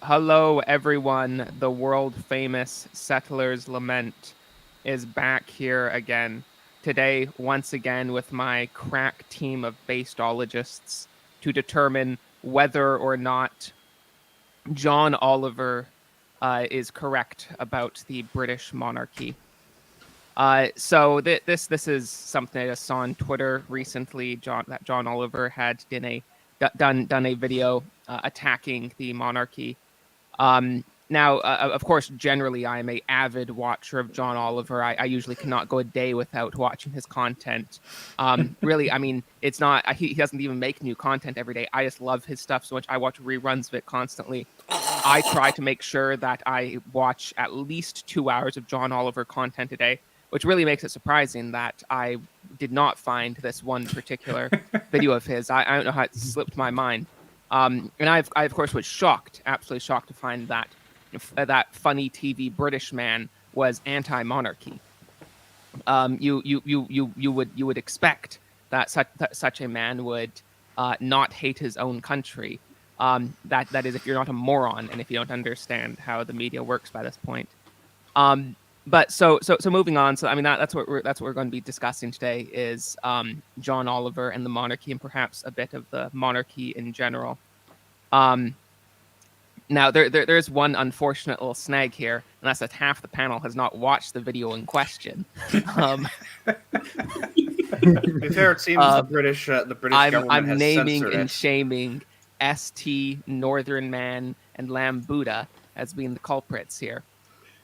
Hello, everyone. The world famous Settler's Lament is back here again. Today, once again, with my crack team of basedologists to determine whether or not John Oliver is correct about the British monarchy. This is something I just saw on Twitter recently. John Oliver had done a video attacking the monarchy. Of course, generally, I am a avid watcher of John Oliver. I usually cannot go a day without watching his content. Really, I mean, it's not he doesn't even make new content every day. I just love his stuff so much. I watch reruns of it constantly. I try to make sure that I watch at least 2 hours of John Oliver content a day, which really makes it surprising that I did not find this one particular video of his. I don't know how it slipped my mind. And I of course was shocked, absolutely shocked to find that that funny TV British man was anti-monarchy. You would expect that such a man would not hate his own country. That is, if you're not a moron and if you don't understand how the media works by this point. But so moving on. So I mean that's what we're going to be discussing today is John Oliver and the monarchy, and perhaps a bit of the monarchy in general. Now there's one unfortunate little snag here, and that's that half the panel has not watched the video in question. To be fair, it seems the British government I'm has naming censored and it. shaming ST, Northern Man, and Lamb Buddha as being the culprits here.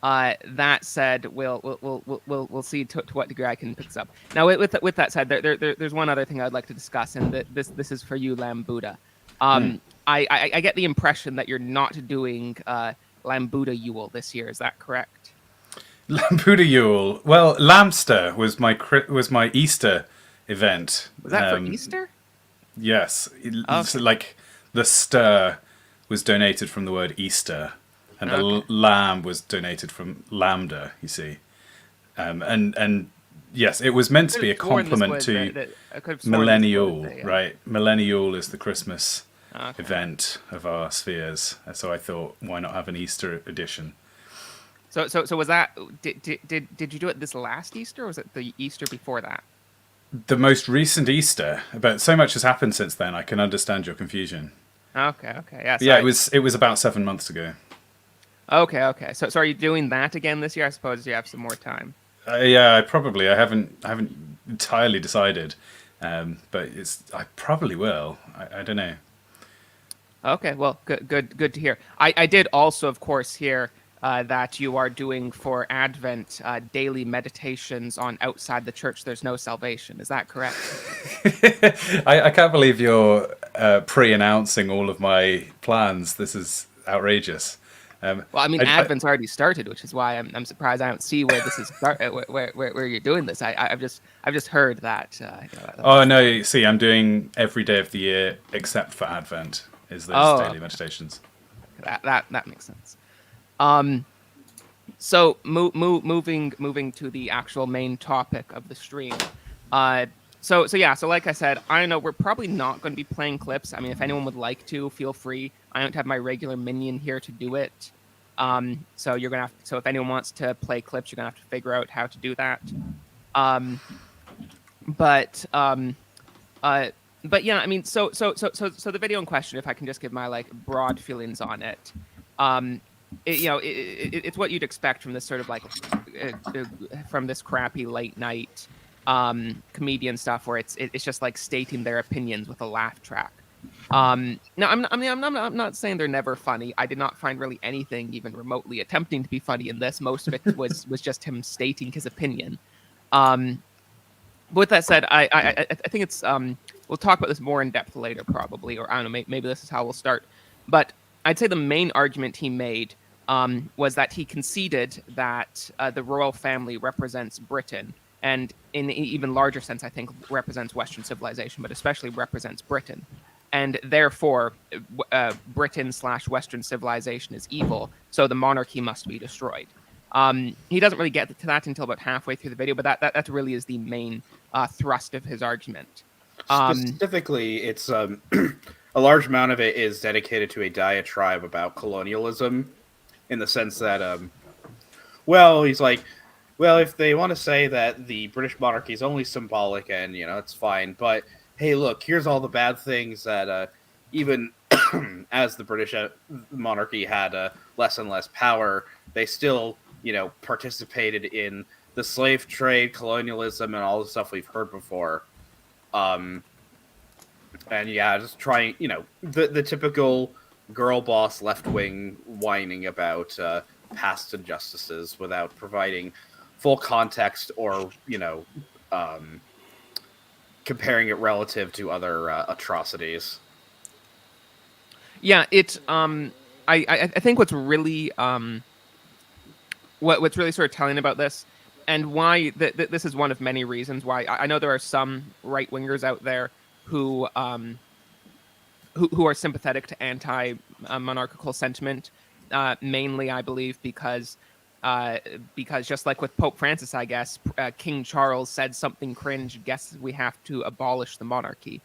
That said, we'll see to what degree I can pick this up. Now, with that said, there's one other thing I'd like to discuss, and this is for you, Lamb Buddha. I get the impression that you're not doing Lamb Buddha Yule this year. Is that correct? Lamb Buddha Yule. Well, Lambster was my Easter event. Was that for Easter? Yes. Okay. So, like, the stir was donated from the word Easter, and the lamb was donated from lambda, you see. And yes, it was meant to be a compliment to millennial, right? Millennial is the Christmas event of our spheres. So I thought, why not have an Easter edition? So was that, did you do it this last Easter, or was it the Easter before that? The most recent Easter. But so much has happened since then, I can understand your confusion. Okay. Yeah, yeah, it was about 7 months ago. Okay. So are you doing that again this year? I suppose you have some more time. Yeah, I haven't entirely decided, but I probably will. I don't know. Okay, well, good to hear. I did also, of course, hear that you are doing for Advent daily meditations on outside the church. There's no salvation. Is that correct? I can't believe you're pre-announcing all of my plans. This is outrageous. Well, I mean, Advent's already started, which is why I'm surprised I don't see where this is where you're doing this. I've just heard that. Oh no! See, I'm doing every day of the year except for Advent. Is those daily meditations? That makes sense. So moving to the actual main topic of the stream. So like I said, I know we're probably not going to be playing clips. I mean, if anyone would like to, feel free. I don't have my regular minion here to do it. So you're gonna so if anyone wants to play clips, you're gonna have to figure out how to do that. But yeah, I mean, so the video in question, if I can just give my like broad feelings on it, it's what you'd expect from this sort of like from this crappy late night comedian stuff where it's just like stating their opinions with a laugh track. I'm not saying they're never funny. I did not find really anything even remotely attempting to be funny in this. Most of it was just him stating his opinion. But with that said, I think it's we'll talk about this more in depth later, probably, or I don't know, maybe this is how we'll start. But I'd say the main argument he made was that he conceded that the royal family represents Britain, and in an even larger sense, I think, represents Western civilization, but especially represents Britain. And therefore, Britain/Western civilization is evil, so the monarchy must be destroyed. He doesn't really get to that until about halfway through the video, but that really is the main thrust of his argument. Specifically, it's a large amount of it is dedicated to a diatribe about colonialism, in the sense that, he's like, well, if they want to say that the British monarchy is only symbolic and, it's fine, but hey, look, here's all the bad things that even as the British monarchy had less and less power, they still, participated in the slave trade, colonialism, and all the stuff we've heard before. And yeah, just trying, the typical girl boss left wing whining about past injustices without providing full context or comparing it relative to other atrocities. Yeah, it. I think what's really what's really sort of telling about this, and why this is one of many reasons why I know there are some right wingers out there who are sympathetic to anti-monarchical sentiment, mainly I believe because just like with Pope Francis, I guess King Charles said something cringe. Guess we have to abolish the monarchy.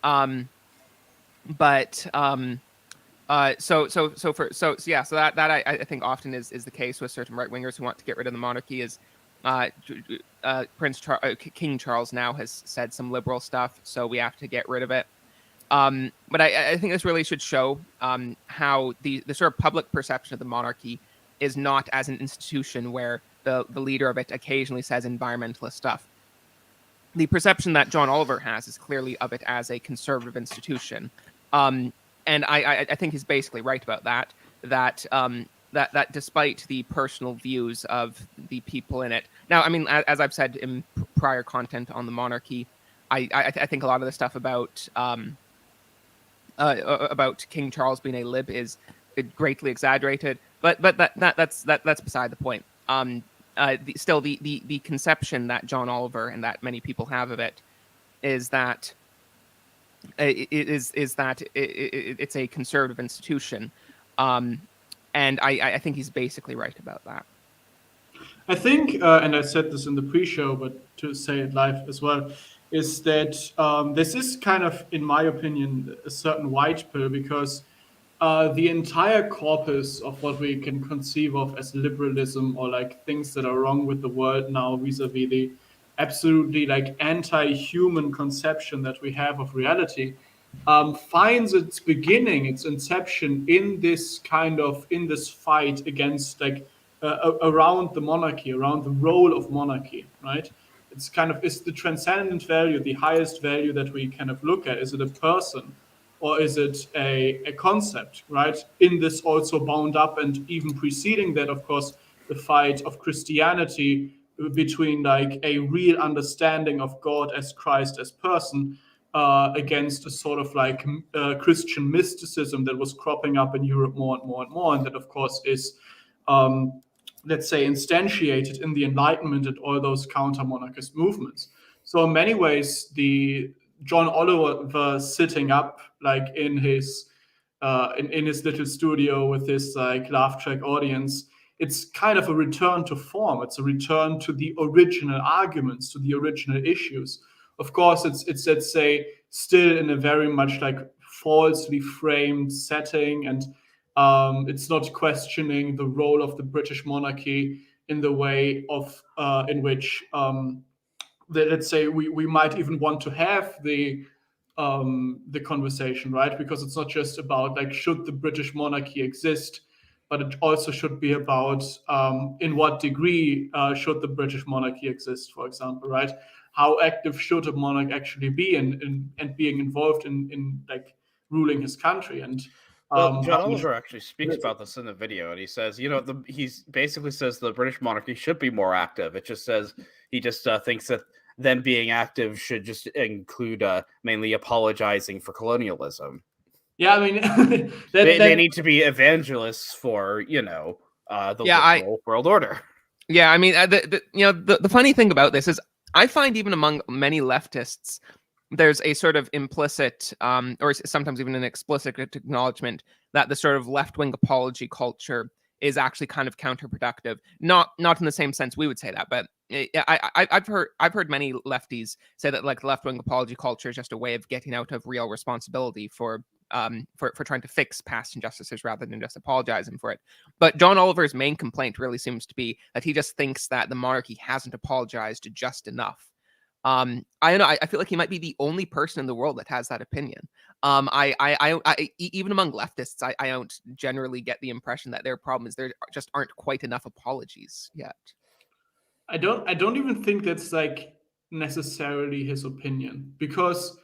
So that I think often is the case with certain right wingers who want to get rid of the monarchy. Is King Charles now has said some liberal stuff, so we have to get rid of it. But I think this really should show how the sort of public perception of the monarchy is not as an institution where the leader of it occasionally says environmentalist stuff. The perception that John Oliver has is clearly of it as a conservative institution. And I think he's basically right about that. That despite the personal views of the people in it. Now, I mean, as I've said in prior content on the monarchy, I think a lot of the stuff about King Charles being a lib is greatly exaggerated, but that's beside the point. The conception that John Oliver and that many people have of it is that it's a conservative institution, and I think he's basically right about that. I think, and I said this in the pre-show, but to say it live as well, is that this is kind of, in my opinion, a certain white pill, because the entire corpus of what we can conceive of as liberalism, or like things that are wrong with the world now vis-a-vis the absolutely like anti-human conception that we have of reality, finds its beginning, its inception in this fight against around the monarchy, around the role of monarchy, right? It's is the transcendent value, the highest value that we kind of look at. Is it a person, or is it a concept, right? In this also bound up, and even preceding that, of course, the fight of Christianity between like a real understanding of God as Christ as person against a sort of like Christian mysticism that was cropping up in Europe more and more and more, and that of course is let's say instantiated in the Enlightenment and all those counter-monarchist movements. So in many ways, the John Oliver sitting up like in his little studio with his like laugh track audience, it's kind of a return to form. It's a return to the original arguments, to the original issues. Of course, it's let's say still in a very much like falsely framed setting, and it's not questioning the role of the British monarchy in the way of in which let's say we might even want to have the conversation, right? Because it's not just about like should the British monarchy exist, but it also should be about in what degree should the British monarchy exist, for example, right? How active should a monarch actually be in being involved in like ruling his country? And John Oliver actually speaks about this in the video, and he says, he's basically says the British monarchy should be more active. It just says he just thinks that them being active should just include mainly apologizing for colonialism. Yeah, I mean, they need to be evangelists for the liberal world order. Yeah, I mean, the funny thing about this is I find even among many leftists, there's a sort of implicit, or sometimes even an explicit acknowledgement that the sort of left-wing apology culture is actually kind of counterproductive. Not in the same sense we would say that, but I've heard many lefties say that like left-wing apology culture is just a way of getting out of real responsibility for for trying to fix past injustices rather than just apologizing for it. But John Oliver's main complaint really seems to be that he just thinks that the monarchy hasn't apologized just enough. I don't know. I feel like he might be the only person in the world that has that opinion. Even among leftists, I don't generally get the impression that their problem is there just aren't quite enough apologies yet. I don't even think that's like necessarily his opinion, because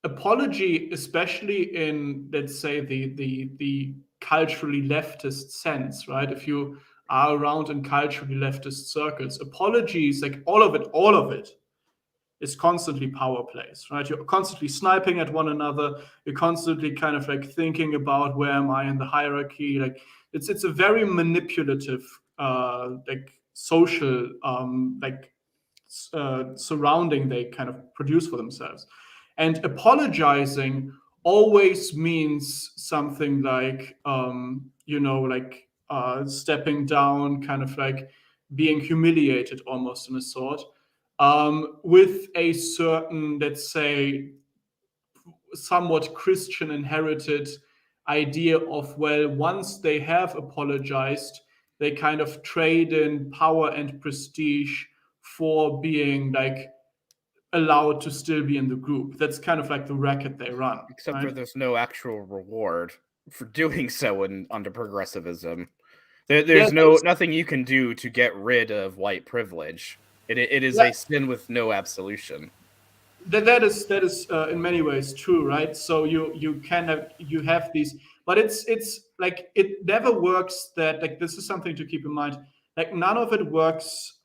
apology, especially in, let's say, the culturally leftist sense, right? If you are around in culturally leftist circles, apologies, like all of it is constantly power plays, right? You're constantly sniping at one another. You're constantly kind of like thinking about where am I in the hierarchy. Like it's a very manipulative, like social, surrounding they kind of produce for themselves. And apologizing always means something like, stepping down, kind of like being humiliated almost in a sort, with a certain, let's say, somewhat Christian inherited idea of, well, once they have apologized, they kind of trade in power and prestige for being like allowed to still be in the group. That's kind of like the racket they run. Except right? for there's no actual reward for doing so under progressivism. There's nothing you can do to get rid of white privilege. It is a sin with no absolution. That is in many ways true, right? So you have these, but it's like it never works. That, like, this is something to keep in mind. Like, none of it works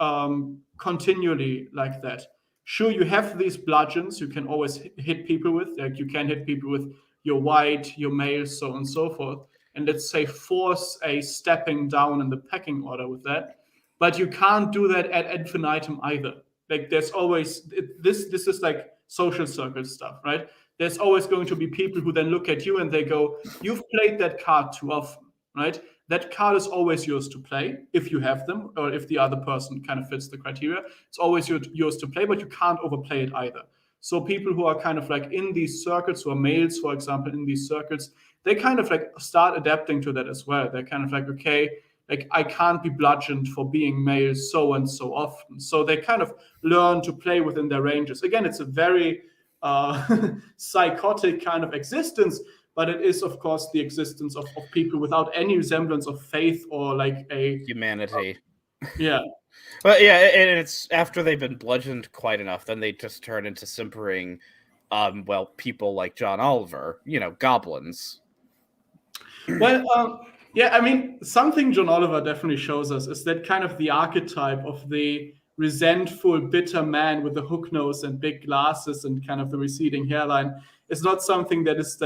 continually like that. Sure, you have these bludgeons you can always hit people with. Like, you can hit people with your white, your male, so on and so forth. And let's say force a stepping down in the pecking order with that. But you can't do that ad infinitum either. Like, there's always this is like social circle stuff, right? There's always going to be people who then look at you and they go, you've played that card too often, right? That card is always yours to play if you have them, or if the other person kind of fits the criteria. It's always yours to play, but you can't overplay it either. So people who are kind of like in these circles, who are males, for example, in these circles, they kind of like start adapting to that as well. They're kind of like, okay, like, I can't be bludgeoned for being male so and so often. So they kind of learn to play within their ranges. Again, it's a very psychotic kind of existence, but it is, of course, the existence of people without any resemblance of faith or like a humanity. Yeah. But yeah, and it's after they've been bludgeoned quite enough, then they just turn into simpering, people like John Oliver, goblins. Well, yeah, I mean, something John Oliver definitely shows us is that kind of the archetype of the resentful, bitter man with the hook nose and big glasses and kind of the receding hairline is not something that is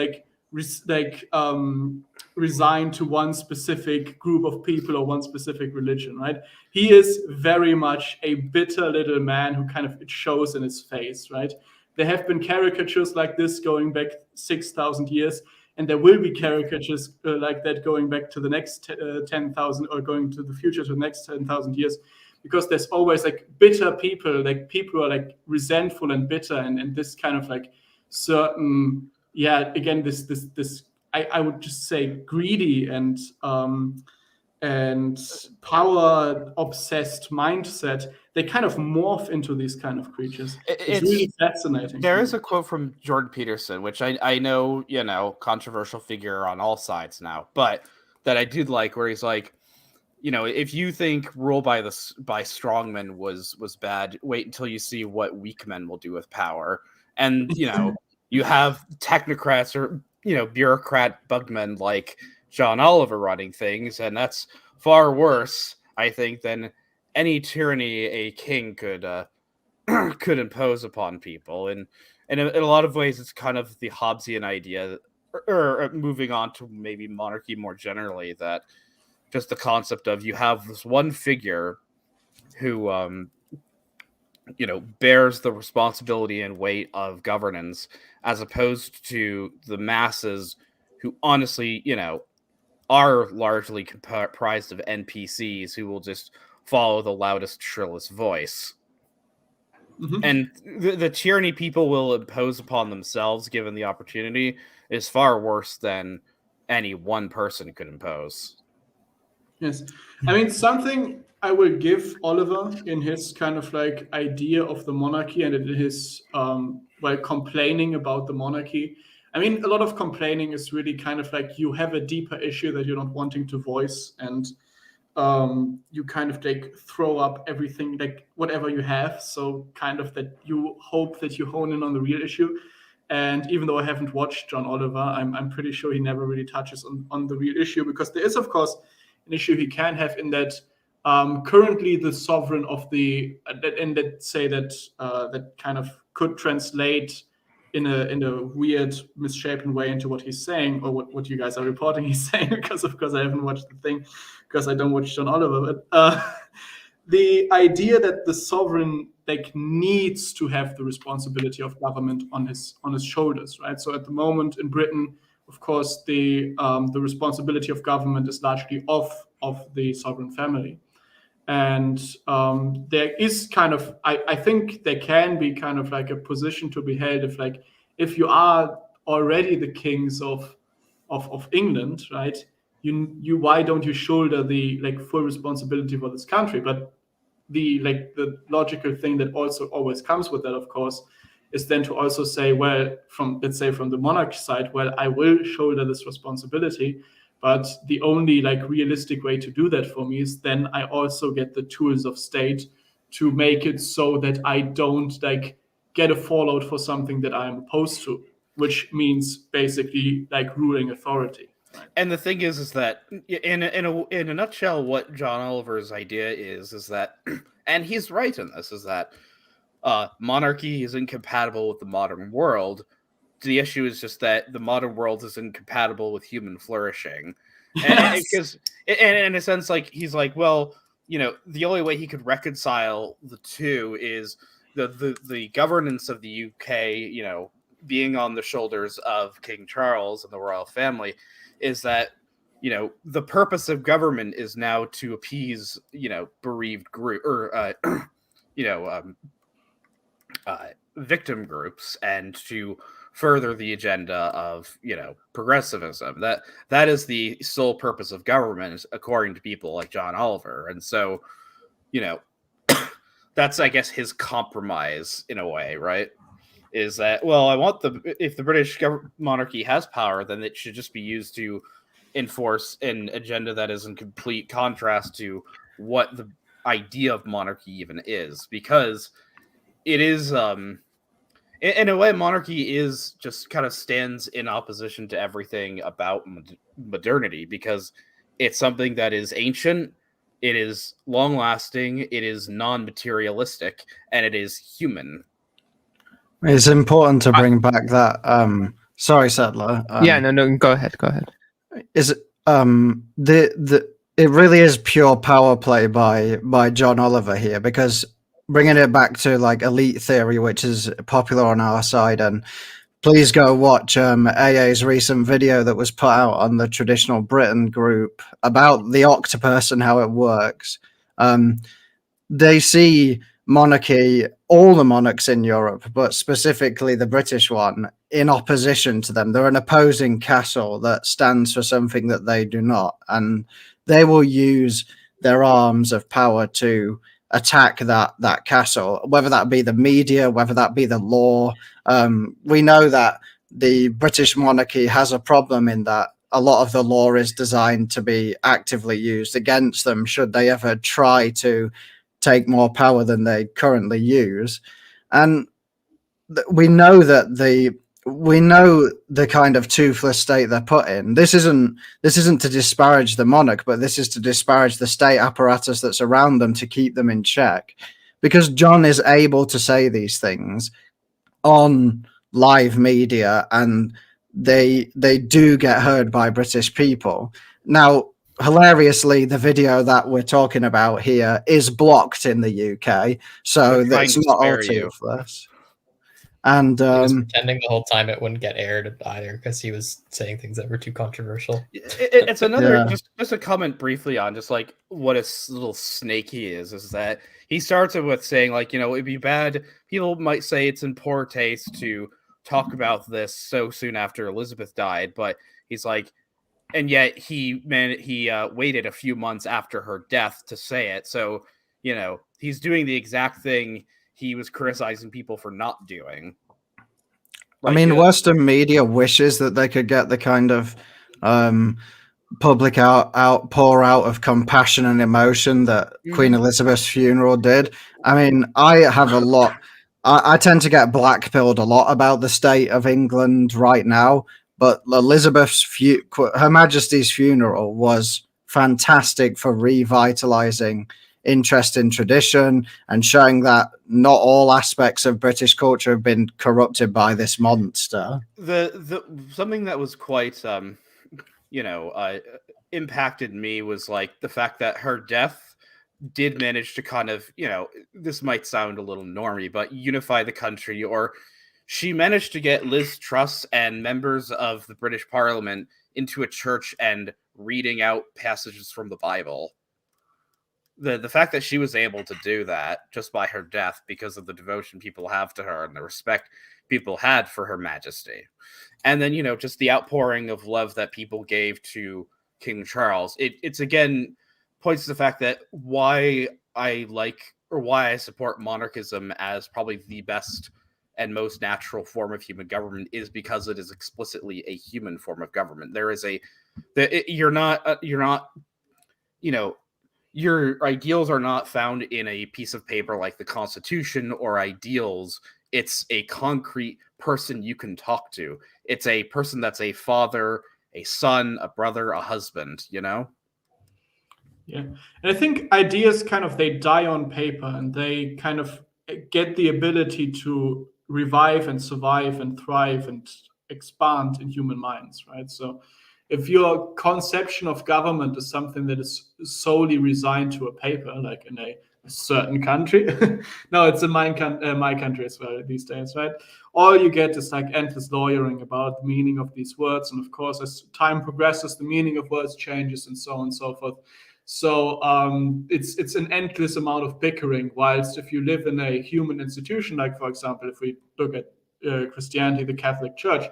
resigned to one specific group of people or one specific religion, right? He is very much a bitter little man who kind of, it shows in his face, right? There have been caricatures like this going back 6,000 years. And there will be caricatures like that going back to the next 10,000, or going to the future to the next 10,000 years, because there's always like bitter people, like people who are like resentful and bitter, and this kind of like certain, again, this I would just say greedy and power obsessed mindset. They kind of morph into these kind of creatures. It's really fascinating. There is a quote from Jordan Peterson, which I know, controversial figure on all sides now, but that I did like, where he's like, if you think rule by strongmen was bad, wait until you see what weak men will do with power. And, you have technocrats or, bureaucrat bugmen like John Oliver running things, and that's far worse, I think, than any tyranny a king could impose upon people. And in a lot of ways, it's kind of the Hobbesian idea, or moving on to maybe monarchy more generally, that just the concept of you have this one figure who bears the responsibility and weight of governance, as opposed to the masses who honestly, are largely comprised of NPCs who will just follow the loudest, shrillest voice. Mm-hmm. And the tyranny people will impose upon themselves, given the opportunity, is far worse than any one person could impose. Yes. I mean, something I will give Oliver in his kind of like idea of the monarchy and in his, complaining about the monarchy. I mean, a lot of complaining is really kind of like you have a deeper issue that you're not wanting to voice, and you kind of like throw up everything, like whatever you have. So kind of that you hope that you hone in on the real issue. And even though I haven't watched John Oliver, I'm pretty sure he never really touches on the real issue, because there is, of course, an issue he can have in that currently the sovereign of the, and let's say that that kind of could translate in a weird, misshapen way into what he's saying, or what you guys are reporting he's saying, because of course I haven't watched the thing, because I don't watch John Oliver. But the idea that the sovereign like needs to have the responsibility of government on his shoulders, right? So at the moment in Britain, of course, the responsibility of government is largely of the sovereign family. And there is kind of, I think there can be kind of like a position to be held if you are already the kings of England, right? You why don't you shoulder the like full responsibility for this country? But the logical thing that also always comes with that, of course, is then to also say, well, from the monarch side, well, I will shoulder this responsibility, but the only like realistic way to do that for me is then I also get the tools of state to make it so that I don't like get a fallout for something that I'm opposed to, which means basically like ruling authority. And the thing is that in a nutshell, what John Oliver's idea is that, and he's right in this, is that monarchy is incompatible with the modern world. The issue is just that the modern world is incompatible with human flourishing. Yes. And in a sense, like he's like, well, the only way he could reconcile the two is the governance of the UK, being on the shoulders of King Charles and the royal family, is that the purpose of government is now to appease bereaved group or victim groups, and to further the agenda of progressivism. That is the sole purpose of government, according to people like John Oliver. And so that's, I guess, his compromise in a way, right? Is that, well, if the British monarchy has power, then it should just be used to enforce an agenda that is in complete contrast to what the idea of monarchy even is, because it is in a way, monarchy is just kind of stands in opposition to everything about modernity, because it's something that is ancient, it is long lasting, it is non-materialistic, and it is human. It's important to bring back that. Sorry, Settler. No, go ahead. Is it really is pure power play by John Oliver here, because bringing it back to like elite theory, which is popular on our side, and please go watch AA's recent video that was put out on the Traditional Britain group about the octopus and how it works. They see monarchy, all the monarchs in Europe, but specifically the British one, in opposition to them. They're an opposing castle that stands for something that they do not, and they will use their arms of power to attack that castle, whether that be the media, whether that be the law. We know that the British monarchy has a problem in that a lot of the law is designed to be actively used against them should they ever try to take more power than they currently use. And we know that the kind of toothless state they're put in. This isn't to disparage the monarch, but this is to disparage the state apparatus that's around them to keep them in check. Because John is able to say these things on live media, and they do get heard by British people. Now, hilariously, the video that we're talking about here is blocked in the UK, so that's not all toothless. And he was pretending the whole time it wouldn't get aired either, because he was saying things that were too controversial. It's another just a comment briefly on just like what a little snake he is that he starts it with saying, like, it'd be bad. People might say it's in poor taste to talk about this so soon after Elizabeth died, but he's like, and yet he waited a few months after her death to say it. So, he's doing the exact thing he was criticizing people for not doing. I mean, Western media wishes that they could get the kind of public pour out of compassion and emotion that Queen Elizabeth's funeral did. I mean, I tend to get blackpilled a lot about the state of England right now, but Her Majesty's funeral was fantastic for revitalizing interest in tradition and showing that not all aspects of British culture have been corrupted by this monster. The something that was quite impacted me was like the fact that her death did manage to kind of, this might sound a little normy, but unify the country, or she managed to get Liz Truss and members of the British Parliament into a church and reading out passages from the Bible. The fact that she was able to do that just by her death because of the devotion people have to her and the respect people had for Her Majesty. And then, just the outpouring of love that people gave to King Charles. It's again points to the fact that why I support monarchism as probably the best and most natural form of human government is because it is explicitly a human form of government. There is your ideals are not found in a piece of paper like the Constitution or ideals. It's a concrete person you can talk to. It's a person that's a father, a son, a brother, a husband, Yeah. And I think ideas they die on paper, and they kind of get the ability to revive and survive and thrive and expand in human minds, right? So if your conception of government is something that is solely resigned to a paper, like in a certain country, no, it's in my country as well these days, right? All you get is like endless lawyering about the meaning of these words, and of course, as time progresses, the meaning of words changes, and so on and so forth. So it's an endless amount of bickering. Whilst if you live in a human institution, like for example, if we look at Christianity, the Catholic Church,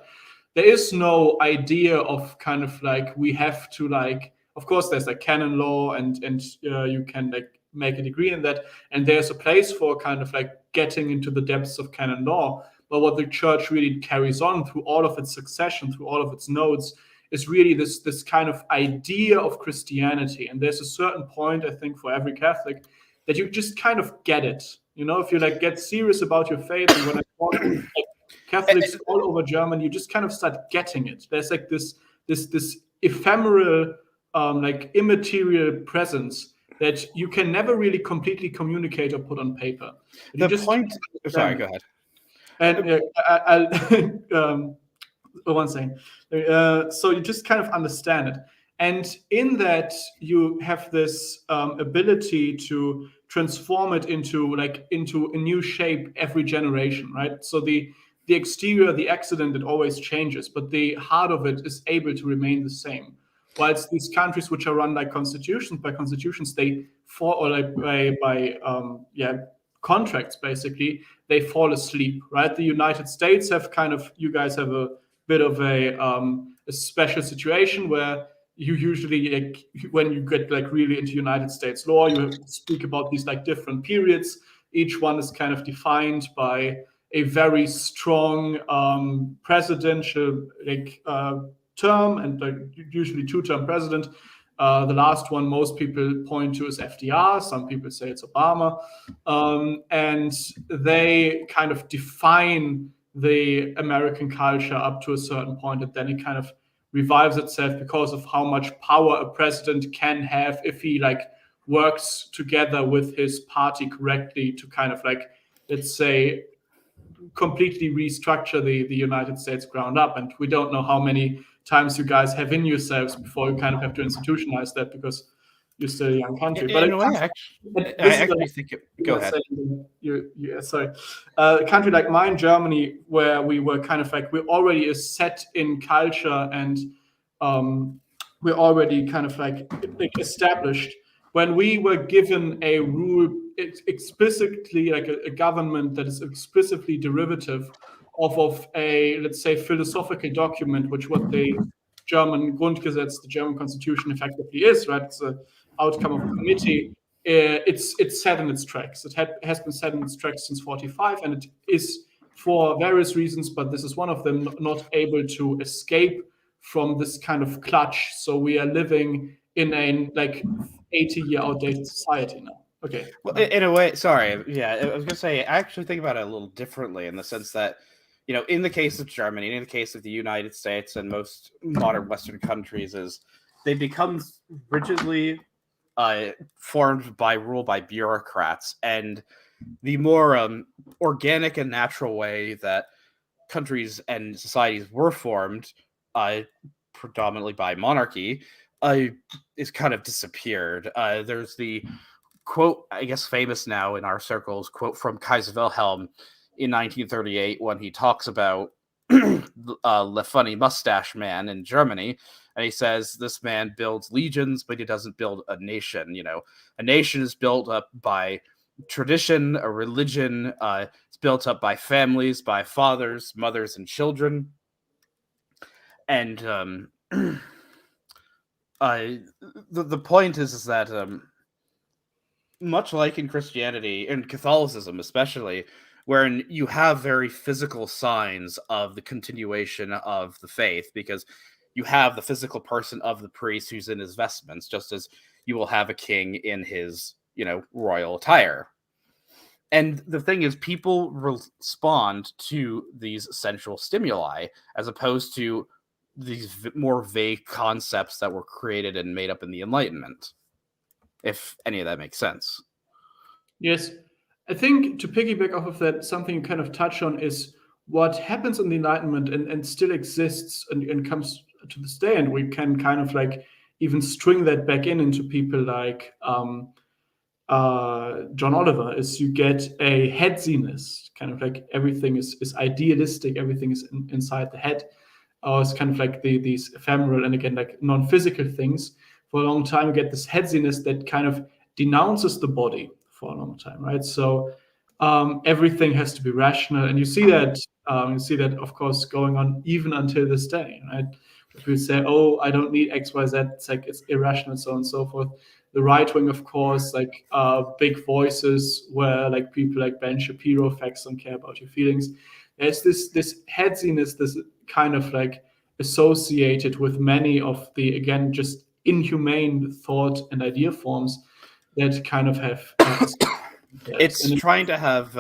there is no idea of kind of like we have to like. Of course, there's like canon law, and you can like make a degree in that, and there's a place for kind of like getting into the depths of canon law. But what the church really carries on through all of its succession, through all of its nodes, is really this kind of idea of Christianity. And there's a certain point, I think, for every Catholic that you just kind of get it. If you like get serious about your faith, and when I talk to Catholics all over Germany, you just kind of start getting it. There's like this ephemeral, like immaterial presence that you can never really completely communicate or put on paper. Sorry, go ahead. And I'll one second. So you just kind of understand it. And in that, you have this ability to transform it into a new shape every generation, right? So the exterior, the accident, it always changes, but the heart of it is able to remain the same. Whilst these countries which are run by constitutions, they fall, or like by contracts, basically, they fall asleep, right? The United States have you guys have a bit of a special situation where you usually, when you get really into United States law, you speak about these different periods. Each one is kind of defined by a very strong presidential term, and usually two-term president. The last one most people point to is FDR. Some people say it's Obama. And they kind of define the American culture up to a certain point, and then it kind of revives itself because of how much power a president can have if he works together with his party correctly to kind of let's say, completely restructure the United States ground up. And we don't know how many times you guys have in yourselves before you kind of have to institutionalize that, because you're still a young country. But in a way, I actually think it. Go ahead. Sorry. A country like mine, Germany, where we were kind of we're already set in culture, and we're already kind of established. When we were given a rule explicitly, a government that is explicitly derivative of a, let's say, philosophical document, which what the German Grundgesetz, the German constitution, effectively is, right? It's an outcome of a committee. It's set in its tracks. It has been set in its tracks since 45, and it is, for various reasons, but this is one of them, not able to escape from this kind of clutch. So we are living in a like 80-year outdated society now. Okay. Well, in a way, sorry. Yeah, I was going to say, I actually think about it a little differently in the sense that, in the case of Germany, in the case of the United States and most modern Western countries, is they become rigidly formed by rule by bureaucrats. And the more organic and natural way that countries and societies were formed, predominantly by monarchy, is kind of disappeared. There's the quote, I guess famous now in our circles, quote from Kaiser Wilhelm in 1938 when he talks about the funny mustache man in Germany. And he says, this man builds legions, but he doesn't build a nation. A nation is built up by tradition, a religion. It's built up by families, by fathers, mothers, and children. And the point is that much like in Christianity and Catholicism especially, wherein you have very physical signs of the continuation of the faith, because you have the physical person of the priest who's in his vestments, just as you will have a king in his, royal attire. And the thing is, people respond to these sensual stimuli as opposed to these more vague concepts that were created and made up in the Enlightenment, if any of that makes sense. Yes. I think to piggyback off of that, something you kind of touch on is what happens in the Enlightenment and still exists and comes to this day. And we can kind of like even string that back into people like John Oliver, is you get a headsiness, kind of like everything is idealistic, everything is inside the head. Or it's kind of like these ephemeral and again like non-physical things. For a long time, you get this headsiness that kind of denounces the body for a long time, right? So everything has to be rational, and you see that of course going on even until this day, right? People say, "Oh, I don't need X, Y, Z." It's like it's irrational, so on and so forth. The right wing, of course, like big voices where like people like Ben Shapiro, facts don't care about your feelings. There's this headsiness, this kind of like associated with many of the, again, just inhumane thought and idea forms that kind of have it's trying to have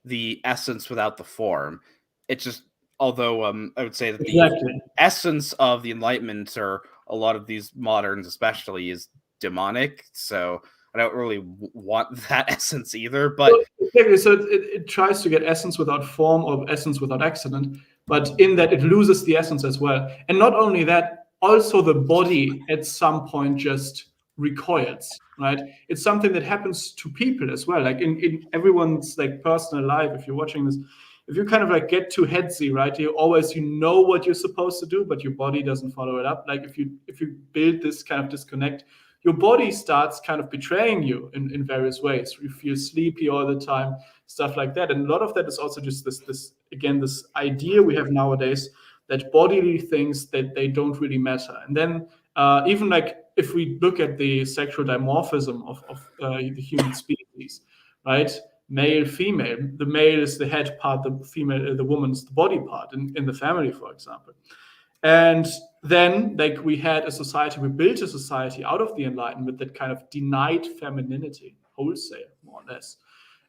the essence without the form. It's just, although I would say that the essence of the Enlightenment, or a lot of these moderns especially, is demonic, so I don't really want that essence either. But so it tries to get essence without form or essence without accident, but in that it loses the essence as well. And not only that, also the body at some point just recoils, right? It's something that happens to people as well, like in everyone's like personal life. If you're watching this, if you kind of like get too headsy, right, you know what you're supposed to do, but your body doesn't follow it up. Like if you build this kind of disconnect, your body starts kind of betraying you in various ways. You feel sleepy all the time, stuff like that. And a lot of that is also just this idea we have nowadays that bodily things, that they don't really matter. And then even like if we look at the sexual dimorphism of the human species, right? Male, female. The male is the head part, the female, the woman's the body part in the family, for example. And then, like, we built a society out of the Enlightenment that kind of denied femininity wholesale, more or less.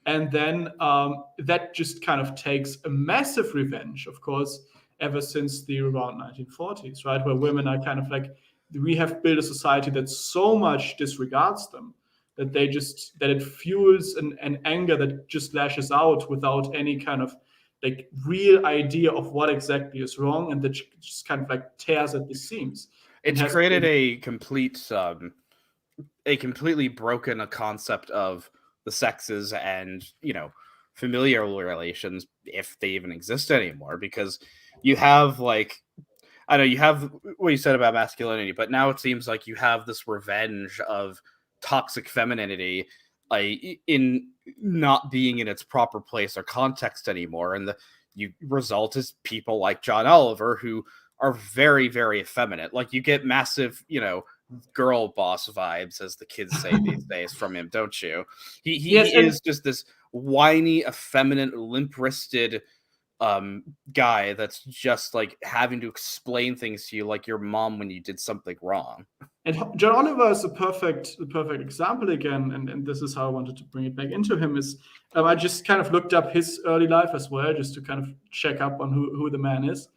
And then that just kind of takes a massive revenge, of course, ever since the around 1940s, right? Where women are kind of like, we have built a society that so much disregards them that it fuels an anger that just lashes out without any kind of like real idea of what exactly is wrong, and that just kind of like tears at the seams. It's created a completely broken concept of the sexes and, familial relations, if they even exist anymore, because you have like, I know you have what you said about masculinity, but now it seems like you have this revenge of toxic femininity in not being in its proper place or context anymore. And you result as people like John Oliver who are very, very effeminate. Like you get massive, girl boss vibes, as the kids say these days, from him, don't you? He is just this whiny, effeminate, limp-wristed guy that's just like having to explain things to you like your mom when you did something wrong. And John Oliver is the perfect example again, and this is how I wanted to bring it back into him. Is I just kind of looked up his early life as well, just to kind of check up on who the man is.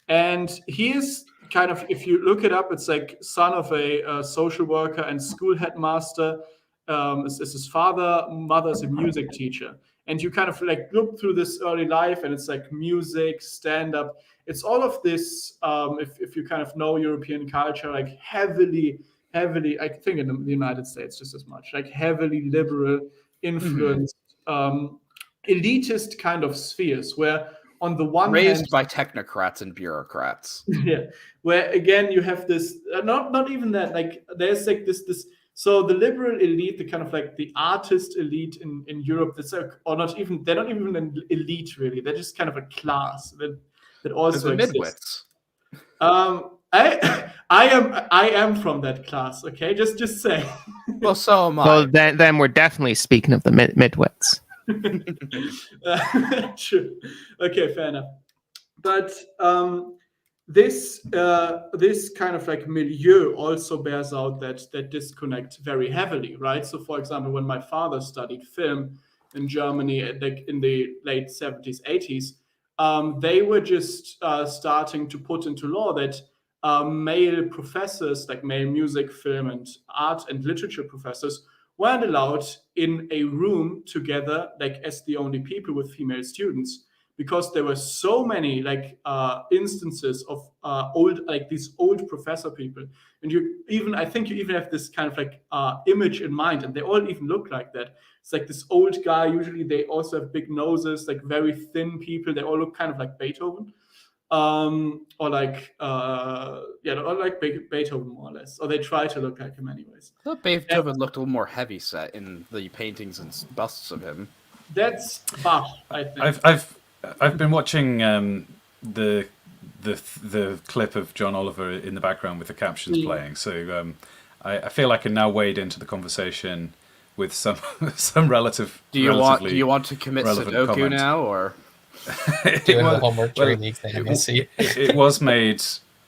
And he is kind of, if you look it up, it's like son of a social worker and school headmaster. Is his father, mother is a music teacher. And you kind of like look through this early life, and it's like music, stand-up. It's all of this, if you kind of know European culture, like heavily, I think in the United States just as much, like heavily liberal, influenced, elitist kind of spheres, where on the one hand, raised by technocrats and bureaucrats. Yeah, where again you have this, not even that, like there's like this. So the liberal elite, the kind of like the artist elite in Europe, that's like, or not even, they're not even an elite really. They're just kind of a class that also exists. I am from that class. Okay, just say. Well, so am I. Well, then we're definitely speaking of the midwits. True. Okay, fair enough. But this kind of like milieu also bears out that disconnect very heavily, right? So, for example, when my father studied film in Germany, like in the late 70s, 80s, they were just starting to put into law that male professors, like male music, film, and art and literature professors, weren't allowed in a room together, like as the only people with female students, because there were so many like instances of these old professor people, and I think you even have this kind of like image in mind, and they all even look like that. It's like this old guy. Usually they also have big noses, like very thin people. They all look kind of like Beethoven, or like Beethoven more or less, or they try to look like him anyways. I thought Beethoven looked a little more heavy set in the paintings and busts of him. That's Bach, I think. I've been watching the clip of John Oliver in the background with the captions playing, so I feel I can now wade into the conversation with some relative. Do you want to commit Sudoku comment now, or doing the homework during the exam? It was made.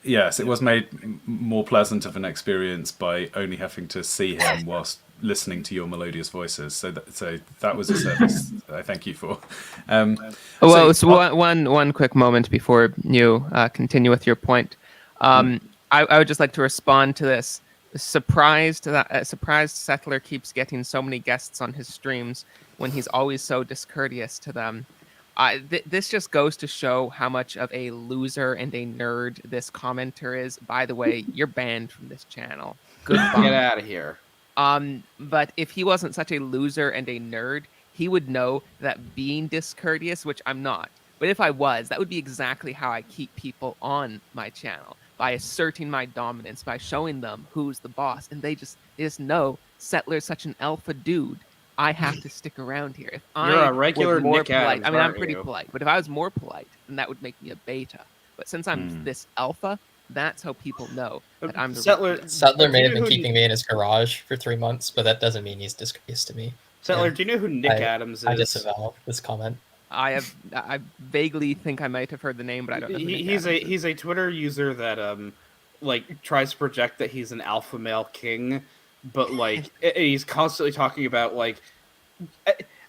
Yes, it was made more pleasant of an experience by only having to see him whilst listening to your melodious voices. So that was a service I thank you for. One quick moment before you continue with your point. I would just like to respond to this. Surprised that a surprised settler keeps getting so many guests on his streams when he's always so discourteous to them. This just goes to show how much of a loser and a nerd this commenter is. By the way, you're banned from this channel. Goodbye. Get out of here. But if he wasn't such a loser and a nerd, he would know that being discourteous, which I'm not, but if I was, that would be exactly how I keep people on my channel, by asserting my dominance, by showing them who's the boss, and they just know Settler's such an alpha dude. I have to stick around here. If You're a regular Nick Adams, I mean, I'm pretty polite, but if I was more polite, then that would make me a beta. But since I'm this alpha, that's how people know that I'm the Settler may have been keeping me in his garage for 3 months, but that doesn't mean he's discourteous to me. Settler, do you know who Nick Adams is? I disavow this comment. I vaguely think I might have heard the name, but I don't know. He's a Twitter user that tries to project that he's an alpha male king, but like he's constantly talking about like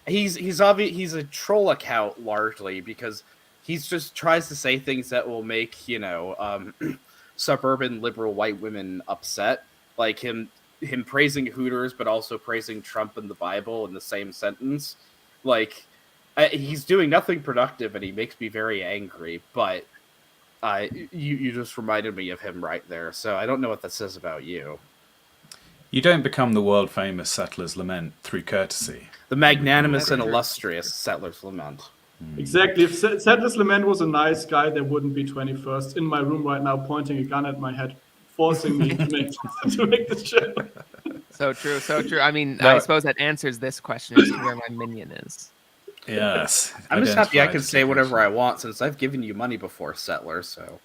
he's a troll account largely because he's just tries to say things that will make suburban liberal white women upset, like him praising Hooters but also praising Trump and the Bible in the same sentence. Like he's doing nothing productive and he makes me very angry, but you just reminded me of him right there, so I don't know what that says about you. You don't become the world-famous Settler's Lament through courtesy. The magnanimous and illustrious Settler's Lament. Exactly. If Settler's Lament was a nice guy, there wouldn't be 21st in my room right now pointing a gun at my head, forcing me to make this show. So true. I mean, I suppose that answers this question as to where my minion is. Yes. I'm just happy I identified can say stickers. whatever I want since I've given you money before, Settler. So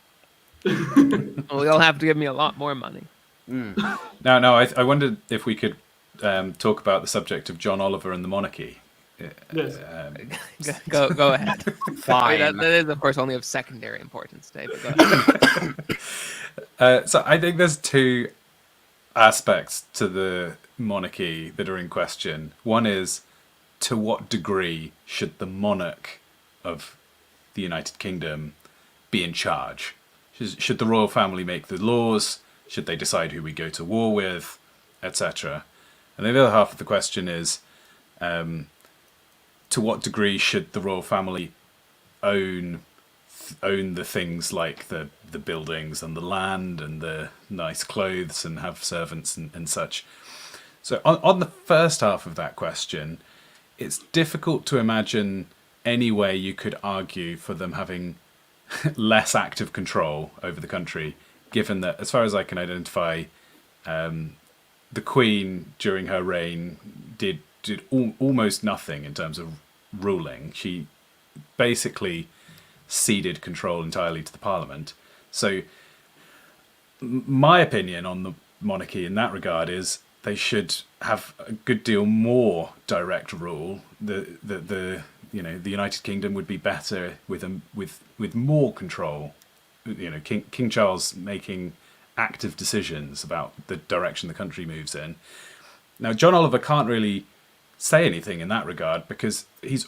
Well, you'll have to give me a lot more money. No, I wondered if we could talk about the subject of John Oliver and the monarchy. Yes. Go ahead. I mean, fine. that is, of course, only of secondary importance, David. Go ahead. So I think there's two aspects to the monarchy that are in question. One is, to what degree should the monarch of the United Kingdom be in charge? Should the royal family make the laws? Should they decide who we go to war with, etc.? And the other half of the question is, to what degree should the royal family own the things like the buildings and the land and the nice clothes and have servants and such? So on the first half of that question, it's difficult to imagine any way you could argue for them having less active control over the country, given that, as far as I can identify, the Queen during her reign did almost nothing in terms of ruling. She basically ceded control entirely to the Parliament. So my opinion on the monarchy in that regard is they should have a good deal more direct rule. The United Kingdom would be better with more control. King Charles making active decisions about the direction the country moves in. Now, John Oliver can't really say anything in that regard because he's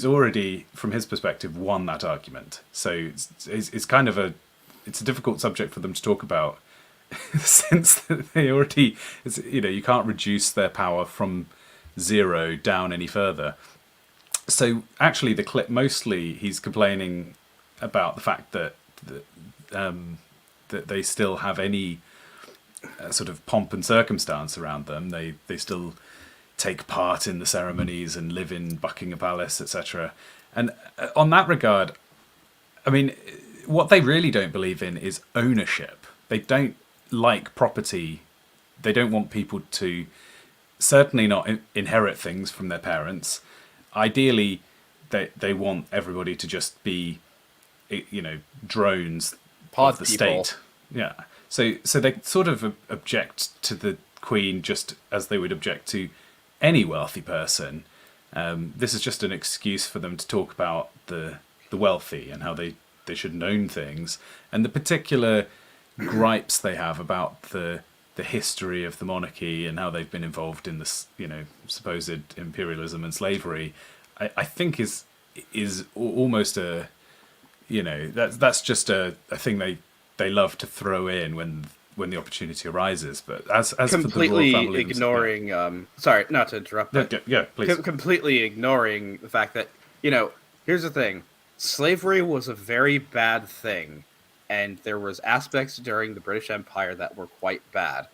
already, from his perspective, won that argument. So it's kind of it's a difficult subject for them to talk about since they already, you can't reduce their power from zero down any further. So actually, the clip mostly he's complaining about the fact that they still have any sort of pomp and circumstance around them. They still take part in the ceremonies and live in Buckingham Palace, etc. And on that regard, I mean, what they really don't believe in is ownership. They don't like property. They don't want people to certainly not inherit things from their parents. Ideally, they want everybody to just be, drones Pod of the people. state. Yeah. So they sort of object to the Queen just as they would object to any wealthy person. This is just an excuse for them to talk about the wealthy and how they shouldn't own things, and the particular gripes they have about the history of the monarchy and how they've been involved in this, supposed imperialism and slavery. I think is almost a, that's just a thing they love to throw in when the opportunity arises. But as completely for the royal family, ignoring sorry, not to interrupt, but yeah, please. Completely ignoring the fact that, here's the thing: slavery was a very bad thing, and there was aspects during the British Empire that were quite bad.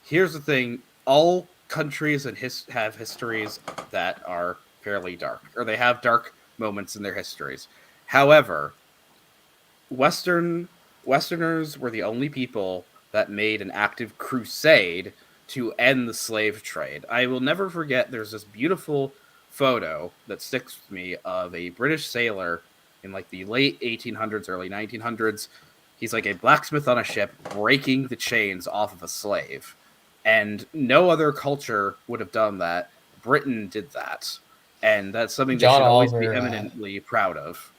Here's the thing: all countries have histories that are fairly dark, or they have dark moments in their histories. However, Westerners were the only people that made an active crusade to end the slave trade. I will never forget, there's this beautiful photo that sticks with me of a British sailor in like the late 1800s, early 1900s. He's like a blacksmith on a ship breaking the chains off of a slave. And no other culture would have done that. Britain did that. And that's something they John should always be Oliver, eminently proud of.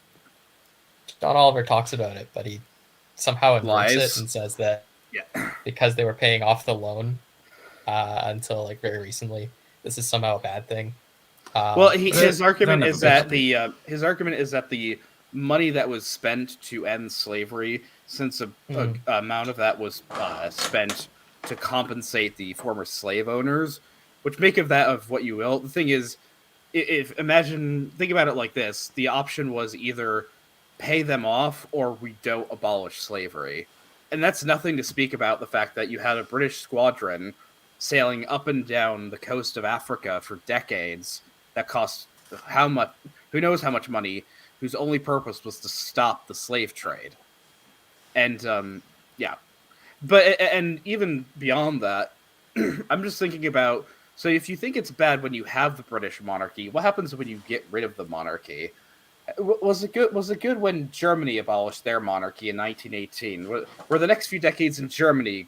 John Oliver talks about it, but he somehow inverts Lies. it and says that Yeah. because they were paying off the loan until like very recently, this is somehow a bad thing. Well, his argument never is been that the money that was spent to end slavery, since a amount of that was spent to compensate the former slave owners, which make of that of what you will. The thing is, think about it like this: the option was either pay them off or we don't abolish slavery. And that's nothing to speak about the fact that you had a British squadron sailing up and down the coast of Africa for decades that cost how much, who knows how much money, whose only purpose was to stop the slave trade. And yeah. But and even beyond that, I'm just thinking about So if you think it's bad when you have the British monarchy, what happens when you get rid of the monarchy? Was it good? Was it good when Germany abolished their monarchy in 1918? Were the next few decades in Germany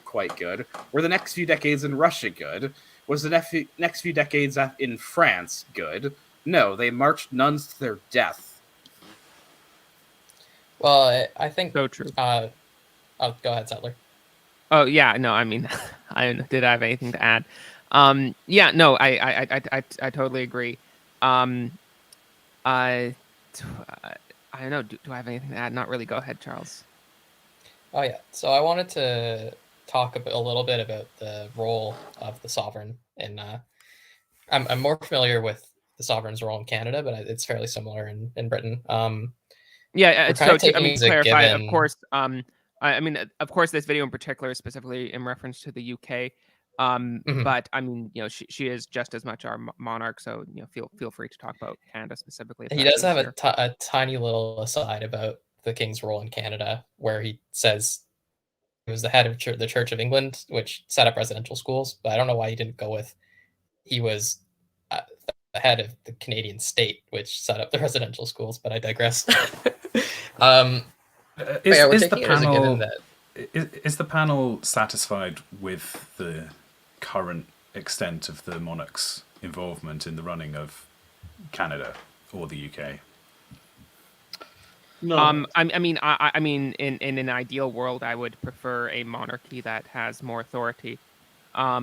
quite good? Were the next few decades in Russia good? Was the next few decades in France good? No, they marched nuns to their death. Well, I think. So true. Oh, go ahead, Settler. Oh yeah, no, I mean, did I have anything to add? Yeah, no, I totally agree. I don't know. Do I have anything to add? Not really. Go ahead, Charles. Oh yeah. So I wanted to talk a little bit about the role of the sovereign in. I'm more familiar with the sovereign's role in Canada, but it's fairly similar in Britain. Yeah, We're so kind of to, I taking mean, as to a clarify, of given. course, I mean, of course, this video in particular is specifically in reference to the UK. But I mean, she is just as much our monarch, so feel free to talk about Canada specifically. If He that's does have easier. a tiny little aside about the king's role in Canada, where he says he was the head of the Church of England, which set up residential schools. But I don't know why he didn't go with he was the head of the Canadian state, which set up the residential schools. But I digress. Is the panel satisfied with the current extent of the monarch's involvement in the running of Canada or the UK? No. I mean, in an ideal world, I would prefer a monarchy that has more authority. I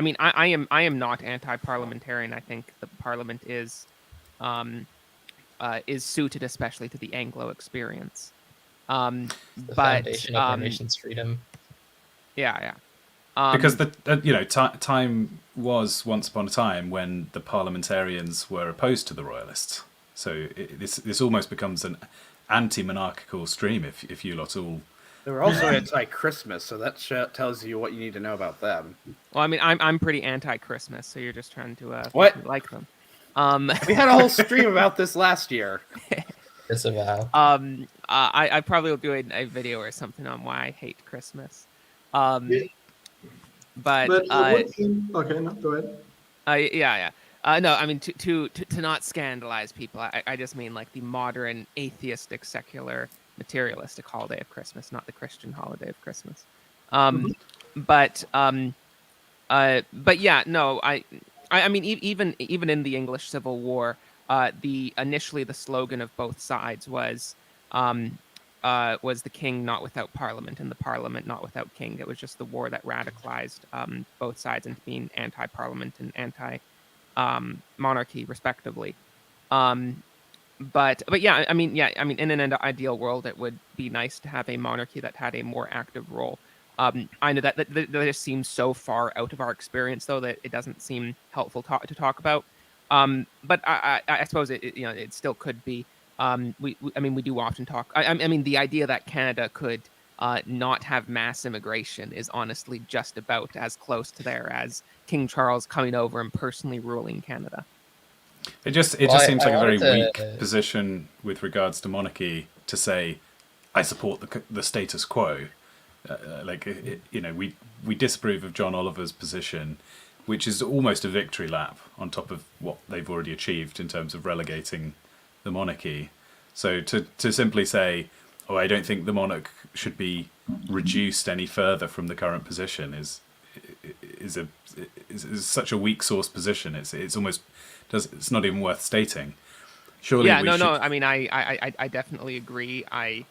mean, I am not anti-parliamentarian. I think the parliament is suited especially to the Anglo experience. The but foundation of our nation's freedom. Yeah. Because time was once upon a time when the parliamentarians were opposed to the royalists. So this almost becomes an anti-monarchical stream if you lot all. They were also anti-Christmas, so that tells you what you need to know about them. Well, I mean, I'm pretty anti-Christmas, so you're just trying to what? Make me like them. We had a whole stream about this last year. Disavow. I probably will do a video or something on why I hate Christmas. But okay, no, go ahead. Yeah. No, I mean to not scandalize people. I just mean like the modern atheistic, secular, materialistic holiday of Christmas, not the Christian holiday of Christmas. But yeah, no, I mean even in the English Civil War, initially the slogan of both sides was the king not without parliament and the parliament not without king. It was just the war that radicalized both sides into being anti-parliament and anti-monarchy, respectively. But yeah, I mean, in an ideal world, it would be nice to have a monarchy that had a more active role. I know that just seems so far out of our experience, though, that it doesn't seem helpful to talk about. But I suppose it still could be. We do often talk. I mean, the idea that Canada could not have mass immigration is honestly just about as close to there as King Charles coming over and personally ruling Canada. It just seems like a very weak position with regards to monarchy to say, I support the status quo. We disapprove of John Oliver's position, which is almost a victory lap on top of what they've already achieved in terms of relegating the monarchy. So to simply say, oh, I don't think the monarch should be reduced any further from the current position is such a weak source position. It's almost it's not even worth stating. Surely, yeah, no. I mean, I definitely agree. I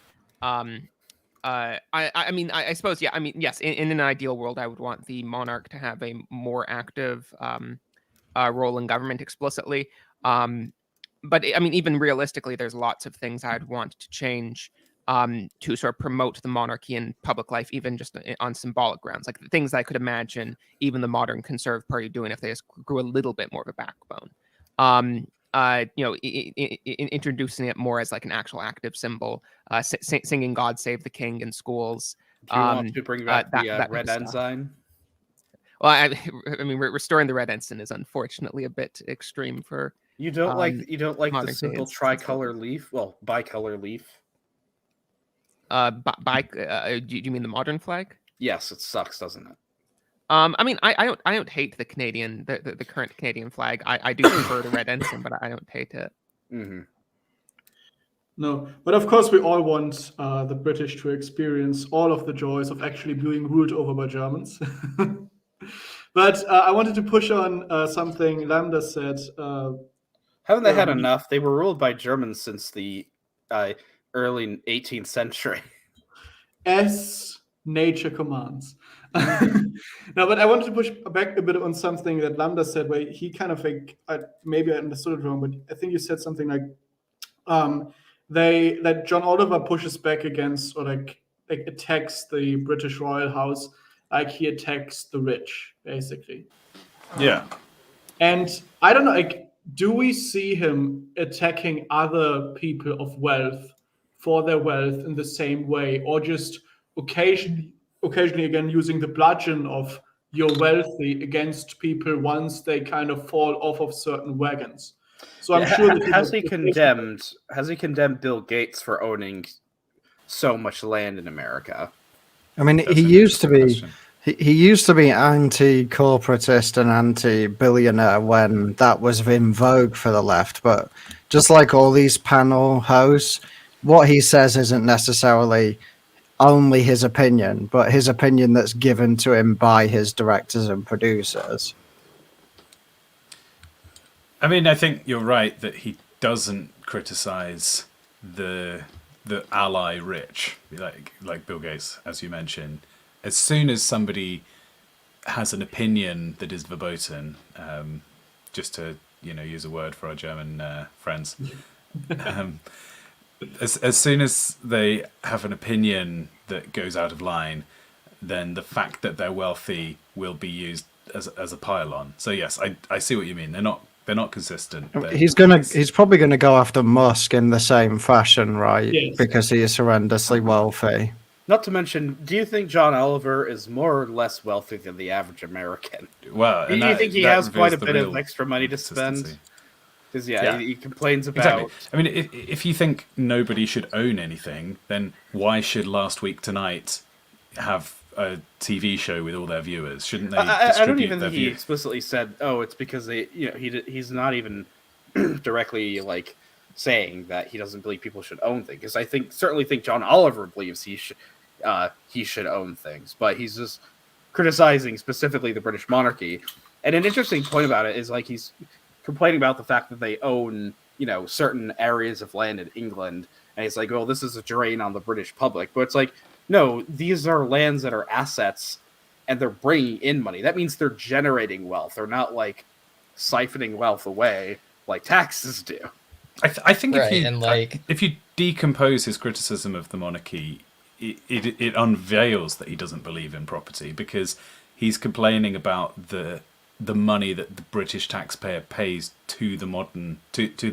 mean, I suppose, yeah. I mean, yes. In an ideal world, I would want the monarch to have a more active role in government explicitly. But I mean, even realistically, there's lots of things I'd want to change to sort of promote the monarchy in public life, even just on symbolic grounds, like things I could imagine even the modern Conservative Party doing if they just grew a little bit more of a backbone. Introducing it more as like an actual active symbol, singing "God Save the King" in schools. Do you want to bring back the red ensign? Well, I mean, restoring the red ensign is unfortunately a bit extreme for. You don't like the simple tricolor leaf? Well, bicolor leaf. Do you mean the modern flag? Yes, it sucks, doesn't it? I mean, I don't hate the Canadian, the current Canadian flag. I do prefer the red ensign, but I don't hate it. Mm-hmm. No, but of course we all want the British to experience all of the joys of actually being ruled over by Germans. But I wanted to push on something Lambda said. Haven't they had Um, enough? They were ruled by Germans since the early 18th century. As nature commands. No, but I wanted to push back a bit on something that Lambda said, where he kind of like, maybe I understood it wrong, but I think you said something like, that John Oliver pushes back against, or like attacks the British royal house, like he attacks the rich, basically. Yeah. And I don't know, like, do we see him attacking other people of wealth for their wealth in the same way, or just occasionally again using the bludgeon of you're wealthy against people once they kind of fall off of certain wagons? So I'm sure that has he condemned Bill Gates for owning so much land in America? I mean, That's he an used to interesting be question. he used to be anti-corporatist and anti-billionaire when that was in vogue for the left. But just like all these panel hosts, what he says isn't necessarily only his opinion, but his opinion that's given to him by his directors and producers. I mean, I think you're right that he doesn't criticize the ally rich, like Bill Gates, as you mentioned. As soon as somebody has an opinion that is verboten, just to use a word for our German friends, as soon as they have an opinion that goes out of line, then the fact that they're wealthy will be used as a pile-on. So yes, I see what you mean. They're not consistent. He's probably gonna go after Musk in the same fashion, right? Yes. Because he is horrendously wealthy. Not to mention, do you think John Oliver is more or less wealthy than the average American? Well, Do you think he has quite a bit of extra money to spend? Because he complains about. Exactly. I mean, if you think nobody should own anything, then why should Last Week Tonight have a TV show with all their viewers? Shouldn't they distribute I don't even their think he views? explicitly said, "Oh, it's because he's not even directly like saying that he doesn't believe people should own things." Because I certainly think John Oliver believes he should own things, but he's just criticizing specifically the British monarchy. And an interesting point about it is like he's complaining about the fact that they own certain areas of land in England, and he's like, "Well, this is a drain on the British public," but it's like, no, these are lands that are assets, and they're bringing in money. That means they're generating wealth. They're not like siphoning wealth away like taxes do. I think right, if you decompose his criticism of the monarchy, it unveils that he doesn't believe in property, because he's complaining about the money that the British taxpayer pays to the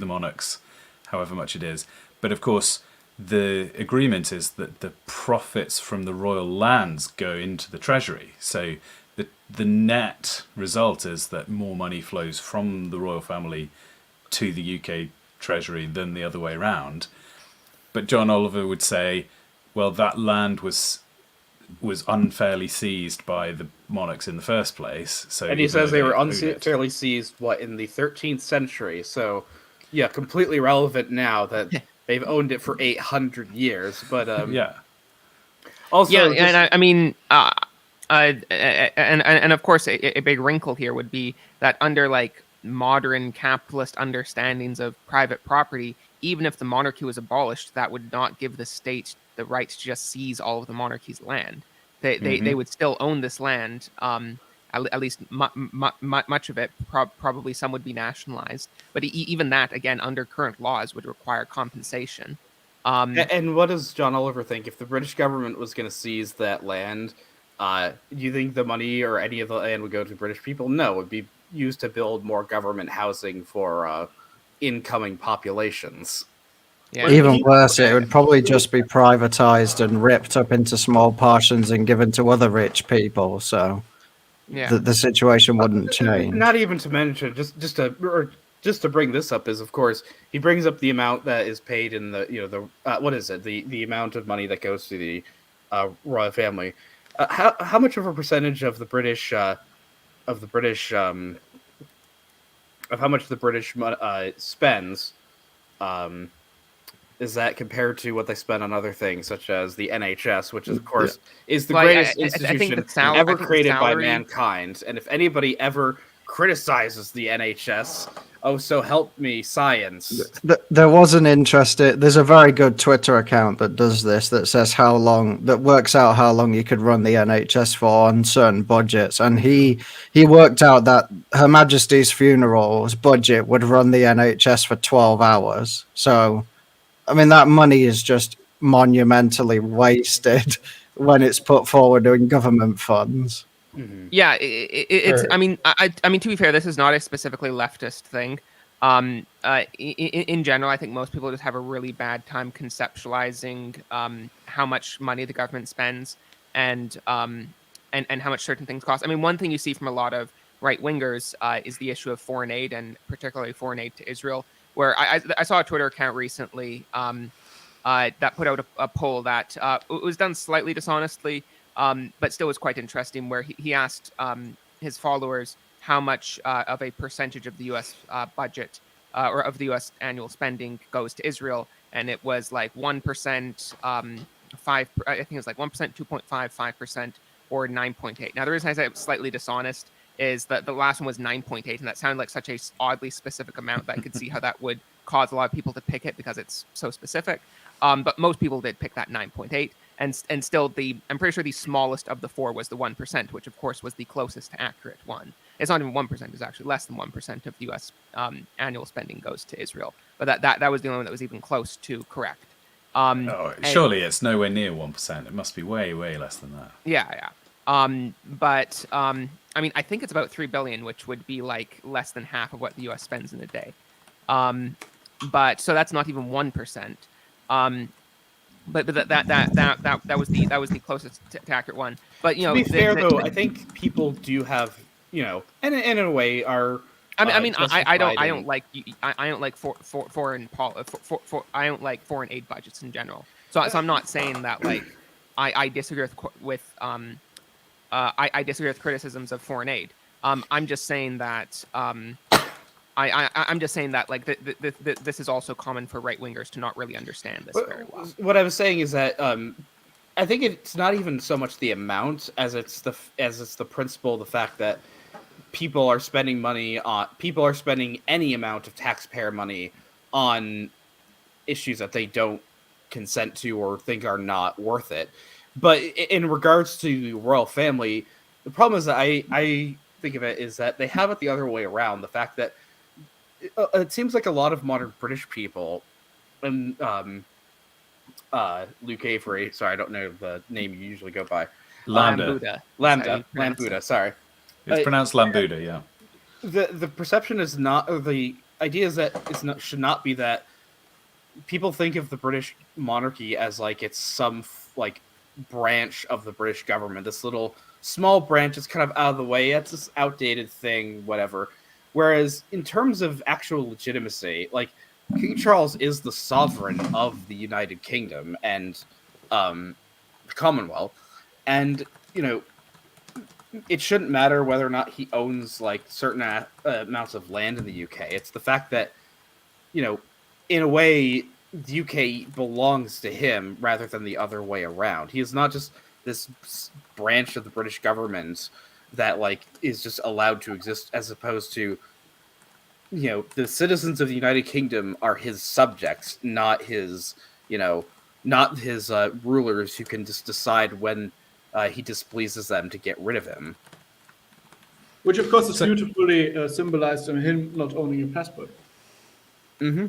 monarchs, however much it is. But of course, the agreement is that the profits from the royal lands go into the treasury. So the net result is that more money flows from the royal family to the UK treasury than the other way around. But John Oliver would say, well, that land was unfairly seized by the monarchs in the first place. So, and he says they were unfairly seized in the 13th century. So, yeah, completely relevant now that they've owned it for 800 years. But yeah. Also, yeah, and I mean, and of course, a big wrinkle here would be that under like modern capitalist understandings of private property, even if the monarchy was abolished, that would not give the state the right to just seize all of the monarchy's land. They would still own this land. At least much of it. Probably some would be nationalized, but even that, again, under current laws, would require compensation. And what does John Oliver think? If the British government was going to seize that land, do you think the money or any of the land would go to British people? No, it would be used to build more government housing for incoming populations. Yeah. Even worse, it would probably just be privatized and ripped up into small portions and given to other rich people. So yeah, the situation wouldn't change. Not even to mention, just to bring this up is, of course, he brings up the amount that is paid in the what is it, the amount of money that goes to the royal family. how much of a percentage of the British of how much the British spends is that compared to what they spend on other things, such as the NHS, which is, of course, is the Well, greatest I think institution I ever think the created by salary. mankind. And if anybody ever criticizes the NHS, oh, so help me, science. There was an interesting. There's a very good Twitter account that does this, that says that works out how long you could run the NHS for on certain budgets, and he worked out that Her Majesty's funeral's budget would run the NHS for 12 hours. So, I mean, that money is just monumentally wasted when it's put forward in government funds. Yeah, it's. Sure. I mean, I mean, to be fair, this is not a specifically leftist thing. In general, I think most people just have a really bad time conceptualizing how much money the government spends and and how much certain things cost. I mean, one thing you see from a lot of right wingers is the issue of foreign aid, and particularly foreign aid to Israel. Where I saw a Twitter account recently that put out a poll that it was done slightly dishonestly, but still was quite interesting, where he asked his followers how much of a percentage of the U.S. Budget or of the U.S. annual spending goes to Israel, and it was like 1%, 5. I think it was like 1%, 2.5, 5%, or 9.8. Now the reason I say it was slightly dishonest is that the last one was 9.8, and that sounded like such a oddly specific amount that I could see how that would cause a lot of people to pick it because it's so specific. But most people did pick that 9.8, and still I'm pretty sure the smallest of the four was the 1%, which of course was the closest to accurate one. It's not even 1%; it's actually less than 1% of the U.S. Annual spending goes to Israel. But that was the only one that was even close to correct. Surely it's nowhere near 1%. It must be way, way less than that. Yeah. But I mean, I think it's about 3 billion, which would be like less than half of what the U.S. spends in a day. But so that's not even 1%. But that was the closest to accurate one. But To be fair, though, I think people do have, and in a way are. I mean, I don't foreign aid budgets in general. So I'm not saying that like I disagree with I disagree with criticisms of foreign aid. I'm just saying that I'm just saying that like this is also common for right wingers to not really understand this very well. What I was saying is that I think it's not even so much the amount as it's the principle, the fact that people are spending any amount of taxpayer money on issues that they don't consent to or think are not worth it. But in regards to the royal family, the problem is that I think of it is that they have it the other way around. The fact that it seems like a lot of modern British people, and Luke Avery, sorry, I don't know the name you usually go by. Lambda. Lambda, sorry. It's pronounced Lambuda, yeah. The perception is not, or the idea is that should not be that people think of the British monarchy as like it's some like branch of the British government. This little small branch is kind of out of the way. It's this outdated thing, whatever. Whereas in terms of actual legitimacy, like King Charles is the sovereign of the United Kingdom and the Commonwealth, and it shouldn't matter whether or not he owns like certain amounts of land in the UK. It's the fact that, in a way, the UK belongs to him rather than the other way around. He is not just this branch of the British government that like is just allowed to exist, as opposed to, the citizens of the United Kingdom are his subjects, not his, rulers who can just decide when he displeases them to get rid of him. Which, of course, is beautifully symbolized in him not owning a passport. Mm-hmm.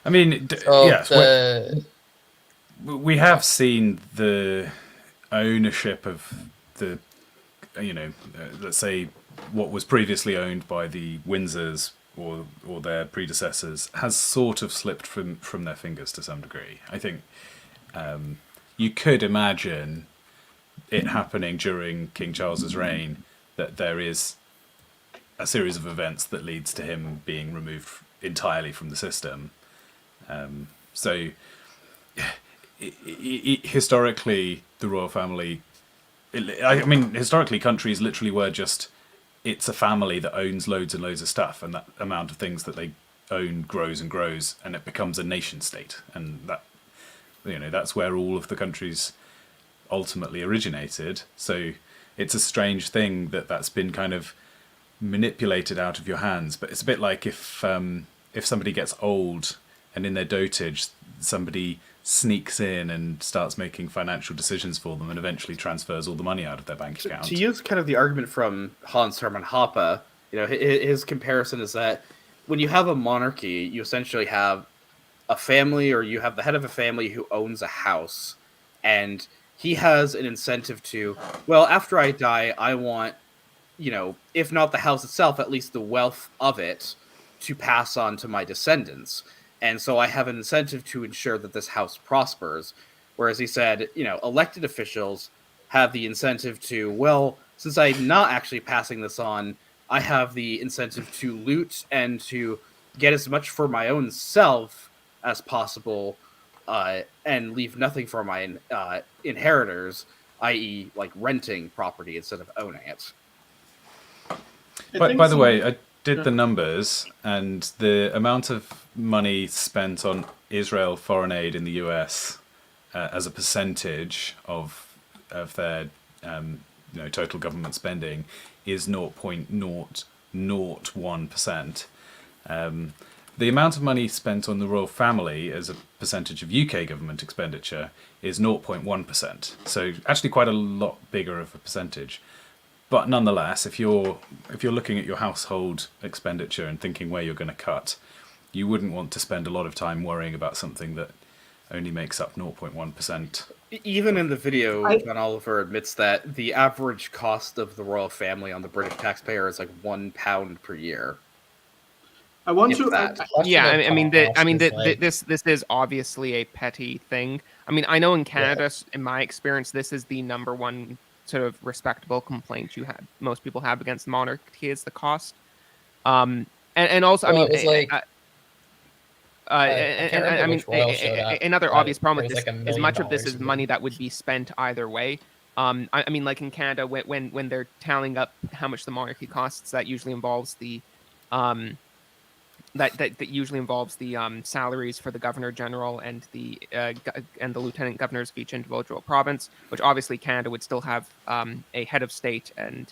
I mean, yes, we have seen the ownership of the, let's say what was previously owned by the Windsors or their predecessors has sort of slipped from their fingers to some degree. I think you could imagine it happening during King Charles's reign, that there is a series of events that leads to him being removed entirely from the system. So historically, the royal family. I mean, historically, countries literally were just. It's a family that owns loads and loads of stuff, and that amount of things that they own grows and grows, and it becomes a nation state, and that that's where all of the countries ultimately originated. So it's a strange thing that's been kind of manipulated out of your hands. But it's a bit like if somebody gets old and in their dotage somebody sneaks in and starts making financial decisions for them and eventually transfers all the money out of their bank account. To use kind of the argument from Hans Hermann Hoppe, his comparison is that when you have a monarchy, you essentially have a family, or you have the head of a family who owns a house, and he has an incentive to, well, after I die, I want, if not the house itself, at least the wealth of it to pass on to my descendants. And so I have an incentive to ensure that this house prospers. Whereas he said, elected officials have the incentive to, well, since I'm not actually passing this on, I have the incentive to loot and to get as much for my own self as possible, and leave nothing for my inheritors, i.e., like renting property instead of owning it. But by the way, I did the numbers, and the amount of money spent on Israel foreign aid in the US as a percentage of their total government spending is 0.001%. The amount of money spent on the royal family as a percentage of UK government expenditure is 0.1%. So actually quite a lot bigger of a percentage. But nonetheless, if you're looking at your household expenditure and thinking where you're going to cut, you wouldn't want to spend a lot of time worrying about something that only makes up 0.1%. Even in the video, John Oliver admits that the average cost of the royal family on the British taxpayer is like £1 per year. I want If to. that. This is obviously a petty thing. I mean, I know in Canada, in my experience, this is the number one sort of respectable complaint most people have against monarchy is the cost. And also, Well, I mean, it was like, another obvious problem with like this is much of this is money that would be spent either way. I mean, like in Canada, when they're tallying up how much the monarchy costs, that usually involves the that usually involves the salaries for the governor general and the lieutenant governors of each individual province, which obviously Canada would still have a head of state and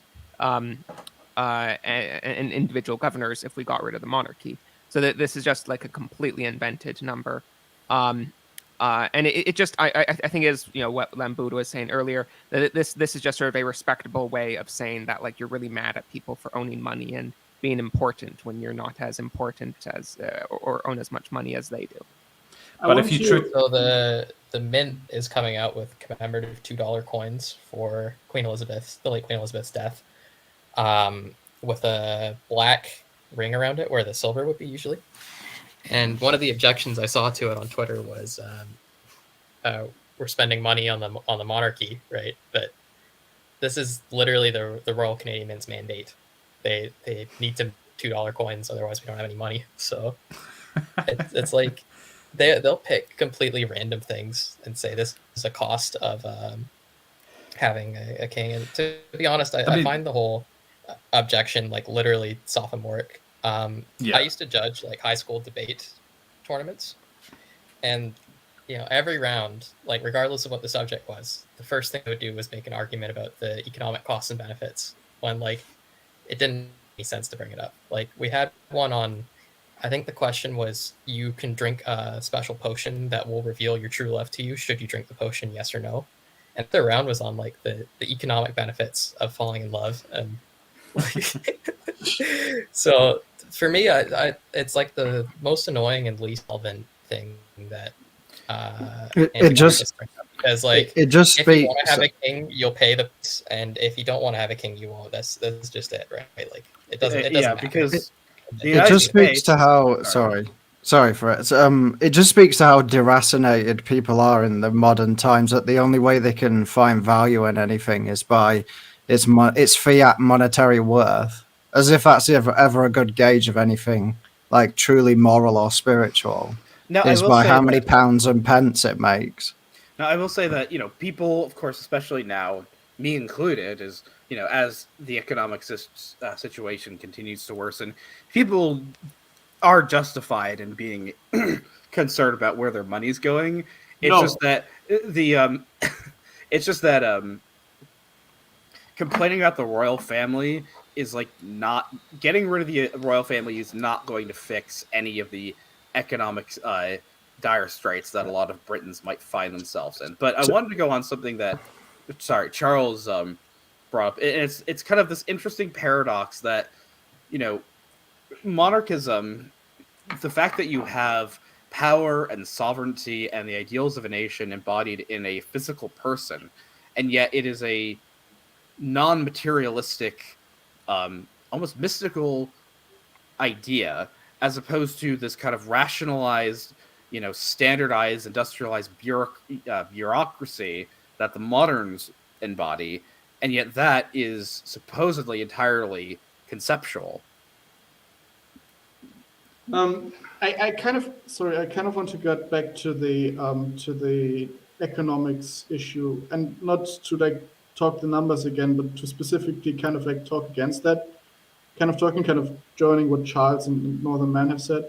individual governors if we got rid of the monarchy. So that this is just like a completely invented number, and it just I think is what Lambuda was saying earlier, that this is just sort of a respectable way of saying that like you're really mad at people for owning money and being important when you're not as important as or own as much money as they do. But if you so the mint is coming out with commemorative $2 coins for the late Queen Elizabeth's death, with a black ring around it where the silver would be usually. And one of the objections I saw to it on Twitter was we're spending money on the monarchy, right? But this is literally the Royal Canadian Mint's mandate. They need some $2 coins, otherwise we don't have any money. So it's like they'll pick completely random things and say this is a cost of having a king. And to be honest, I find the whole objection like literally sophomoric. I used to judge like high school debate tournaments, and every round, like regardless of what the subject was, the first thing I would do was make an argument about the economic costs and benefits, when like it didn't make any sense to bring it up. Like we had one on, I think the question was, you can drink a special potion that will reveal your true love to you should you drink the potion, yes or no. And the round was on like the economic benefits of falling in love. And so for me, it's like the most annoying and least relevant thing that it just because like it just if speaks. you want to have a king, you'll pay the price, and if you don't want to have a king, you won't. That's just it, right? Like it doesn't matter. Because It just speaks to how sorry for it. It just speaks to how deracinated people are in the modern times. That the only way they can find value in anything is by its fiat monetary worth, as if that's ever a good gauge of anything like truly moral or spiritual. Now, is by how many pounds and pence it makes. Now, I will say that, people, of course, especially now, me included, is, as the economic situation continues to worsen, people are justified in being concerned about where their money's going. It's just No, that it's just that complaining about the royal family is like not getting rid of the royal family is not going to fix any of the economic dire straits that a lot of Britons might find themselves in. But I wanted to go on something that, sorry, Charles brought up. And it's kind of this interesting paradox that, monarchism, the fact that you have power and sovereignty and the ideals of a nation embodied in a physical person, and yet it is a non-materialistic, almost mystical idea, as opposed to this kind of rationalized, standardized, industrialized bureaucracy that the moderns embody, and yet that is supposedly entirely conceptual. I kind of want to get back to the economics issue, and not to like talk the numbers again, but to specifically kind of like talk against that, kind of joining what Charles and Northern Man have said.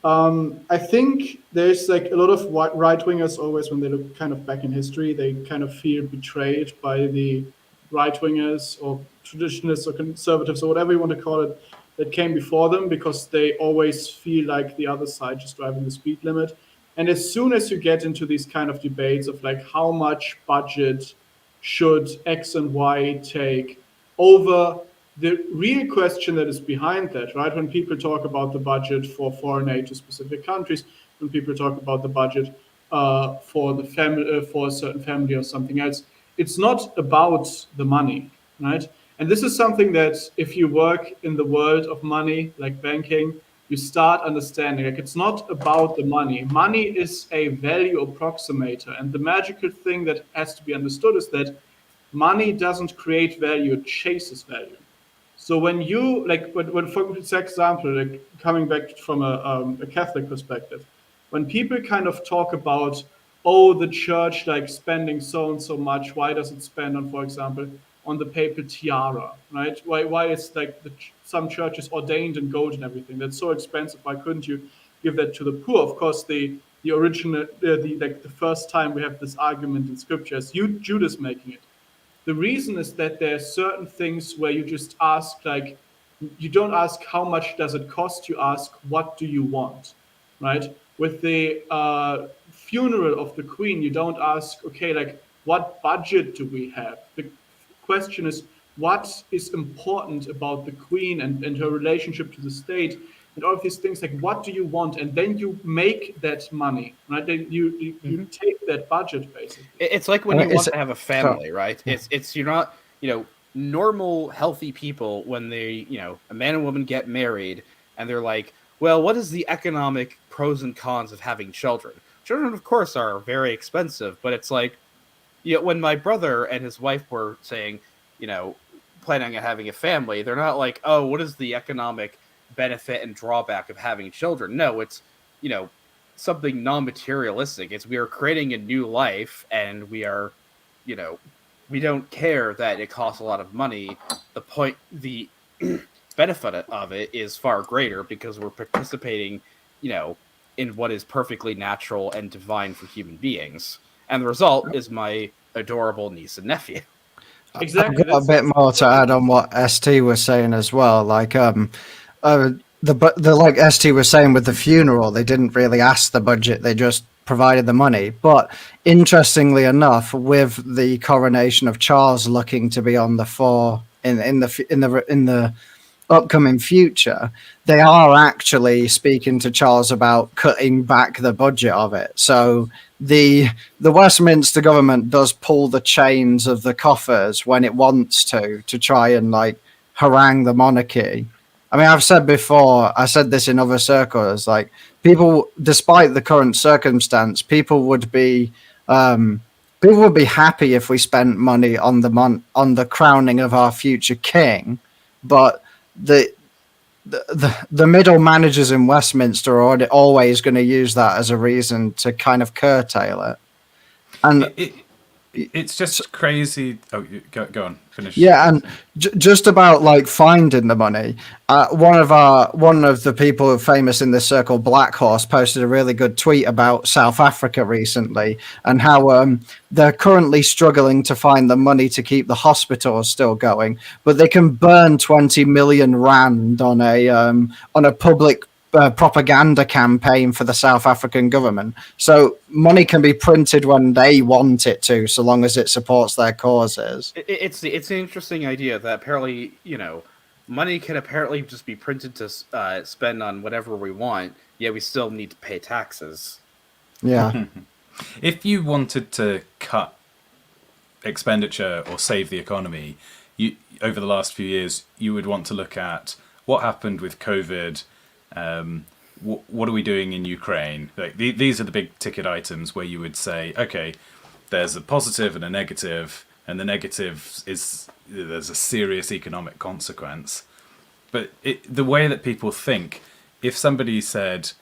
I think there's like a lot of right wingers always, when they look kind of back in history, they kind of feel betrayed by the right wingers or traditionalists or conservatives or whatever you want to call it that came before them, because they always feel like the other side is driving the speed limit. And as soon as you get into these kind of debates of like how much budget should X and Y take over the real question that is behind that, right? When people talk about the budget for foreign aid to specific countries, when people talk about the budget for the family, for a certain family or something else, it's not about the money, right? And this is something that if you work in the world of money, like banking, you start understanding, like, it's not about the money. Money is a value approximator. And the magical thing that has to be understood is that money doesn't create value, it chases value. So when you, like, when for example, like coming back from a Catholic perspective, when people kind of talk about, oh, the church like spending so and so much, why does it spend on, for example, on the papal tiara, right? Why is like some churches ordained in gold and everything? That's so expensive. Why couldn't you give that to the poor? Of course, the original, the first time we have this argument in scripture is Judas making it. The reason is that there are certain things where you just ask, like, you don't ask how much does it cost, you ask what do you want, right? With the funeral of the queen, you don't ask, okay, like, what budget do we have? The question is, what is important about the queen and her relationship to the state and all of these things, like, what do you want? And then you make that money, right? Then you take that budget, basically. It's like when you want to have a family, right? It's you're not, normal healthy people, when they, a man and woman get married and they're like, well, what is the economic pros and cons of having children? Children, of course, are very expensive, but it's like, when my brother and his wife were saying, planning on having a family, they're not like, oh, what is the economic benefit and drawback of having children? No, it's, something non-materialistic. It's, we are creating a new life, and we are, we don't care that it costs a lot of money. The benefit of it is far greater, because we're participating, in what is perfectly natural and divine for human beings. And the result is my adorable niece and nephew. Exactly. I've got a bit more to add on what ST was saying as well. Like, the like ST was saying with the funeral, they didn't really ask the budget; they just provided the money. But interestingly enough, with the coronation of Charles looking to be on the fore in the upcoming future, they are actually speaking to Charles about cutting back the budget of it. So the Westminster government does pull the chains of the coffers when it wants to try and like harangue the monarchy. I mean, I've said before, I said this in other circles, like, people, despite the current circumstance, people would be happy if we spent money on the crowning of our future king, but the middle managers in Westminster are always going to use that as a reason to kind of curtail it. And It's just crazy. Oh, go on, finish. yeah, and just about like finding the money. One of the people who are famous in this circle, Black Horse, posted a really good tweet about South Africa recently and how they're currently struggling to find the money to keep the hospitals still going, but they can burn 20 million rand on a public propaganda campaign for the South African government. So money can be printed when they want it to, so long as it supports their causes. It's an interesting idea that apparently, money can apparently just be printed to spend on whatever we want, yet we still need to pay taxes. Yeah. If you wanted to cut expenditure or save the economy, over the last few years, you would want to look at what happened with COVID. What are we doing in Ukraine? Like these are the big ticket items where you would say, okay, there's a positive and a negative, and the negative is there's a serious economic consequence. But the way that people think, if somebody said,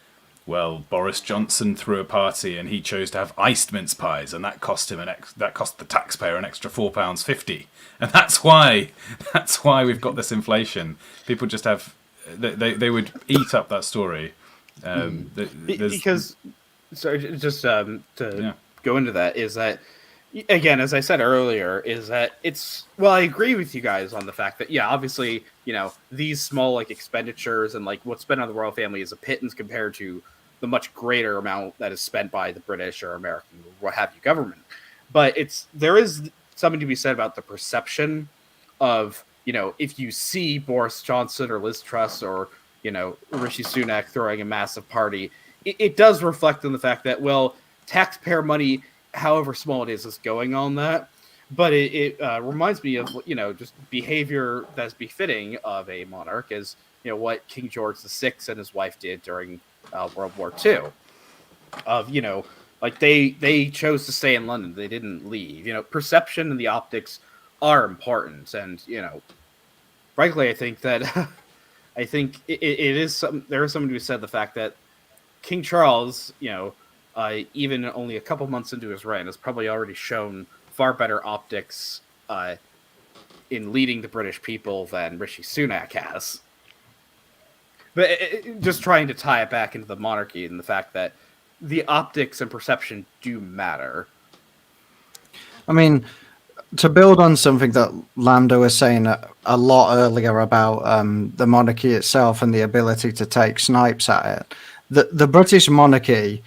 well, Boris Johnson threw a party and he chose to have iced mince pies, and that cost him that cost the taxpayer an extra £4.50, and that's why we've got this inflation. People just have they would eat up that story. Because just to go into that is that, again, as I said earlier, is that I agree with you guys on the fact that, yeah, obviously, these small like expenditures and like what's spent on the royal family is a pittance compared to the much greater amount that is spent by the British or American or what have you government. But there is something to be said about the perception of, if you see Boris Johnson or Liz Truss or, Rishi Sunak throwing a massive party, it does reflect on the fact that, well, taxpayer money, however small it is going on that. But it reminds me of, just behavior that's befitting of a monarch, as, what King George VI and his wife did during World War II. Of, like they chose to stay in London. They didn't leave. Perception and the optics are important. And, frankly, I think that it is there is something to be said the fact that King Charles, even only a couple months into his reign, has probably already shown far better optics in leading the British people than Rishi Sunak has. But just trying to tie it back into the monarchy and the fact that the optics and perception do matter. I mean, to build on something that Lambda was saying a lot earlier about the monarchy itself and the ability to take snipes at it, the British monarchy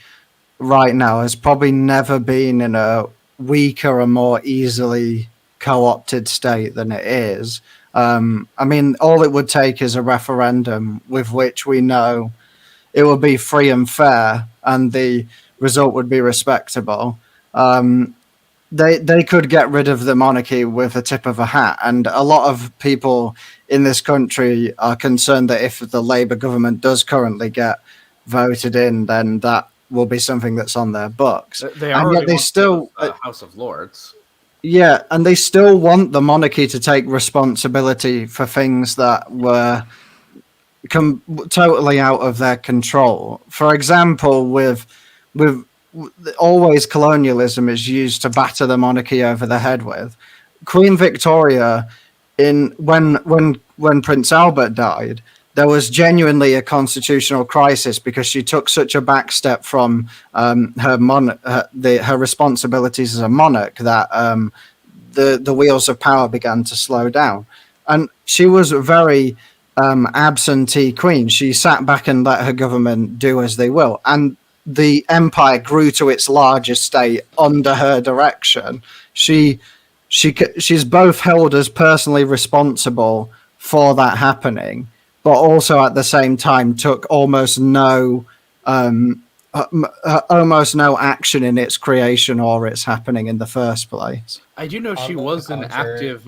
right now has probably never been in a weaker or more easily co-opted state than it is. I mean, all it would take is a referendum with which we know it would be free and fair and the result would be respectable. They could get rid of the monarchy with a tip of a hat. And a lot of people in this country are concerned that if the Labour government does currently get voted in, then that will be something that's on their books. And yet they still House of Lords. Yeah, and they still want the monarchy to take responsibility for things that were totally out of their control. For example, with always colonialism is used to batter the monarchy over the head with. Queen Victoria, when Prince Albert died, there was genuinely a constitutional crisis because she took such a back step from her responsibilities as a monarch that the wheels of power began to slow down. And she was a very absentee queen. She sat back and let her government do as they will. And the empire grew to its largest state under her direction. She's both held as personally responsible for that happening, but also at the same time took almost no action in its creation or its happening in the first place. I do know she was an active.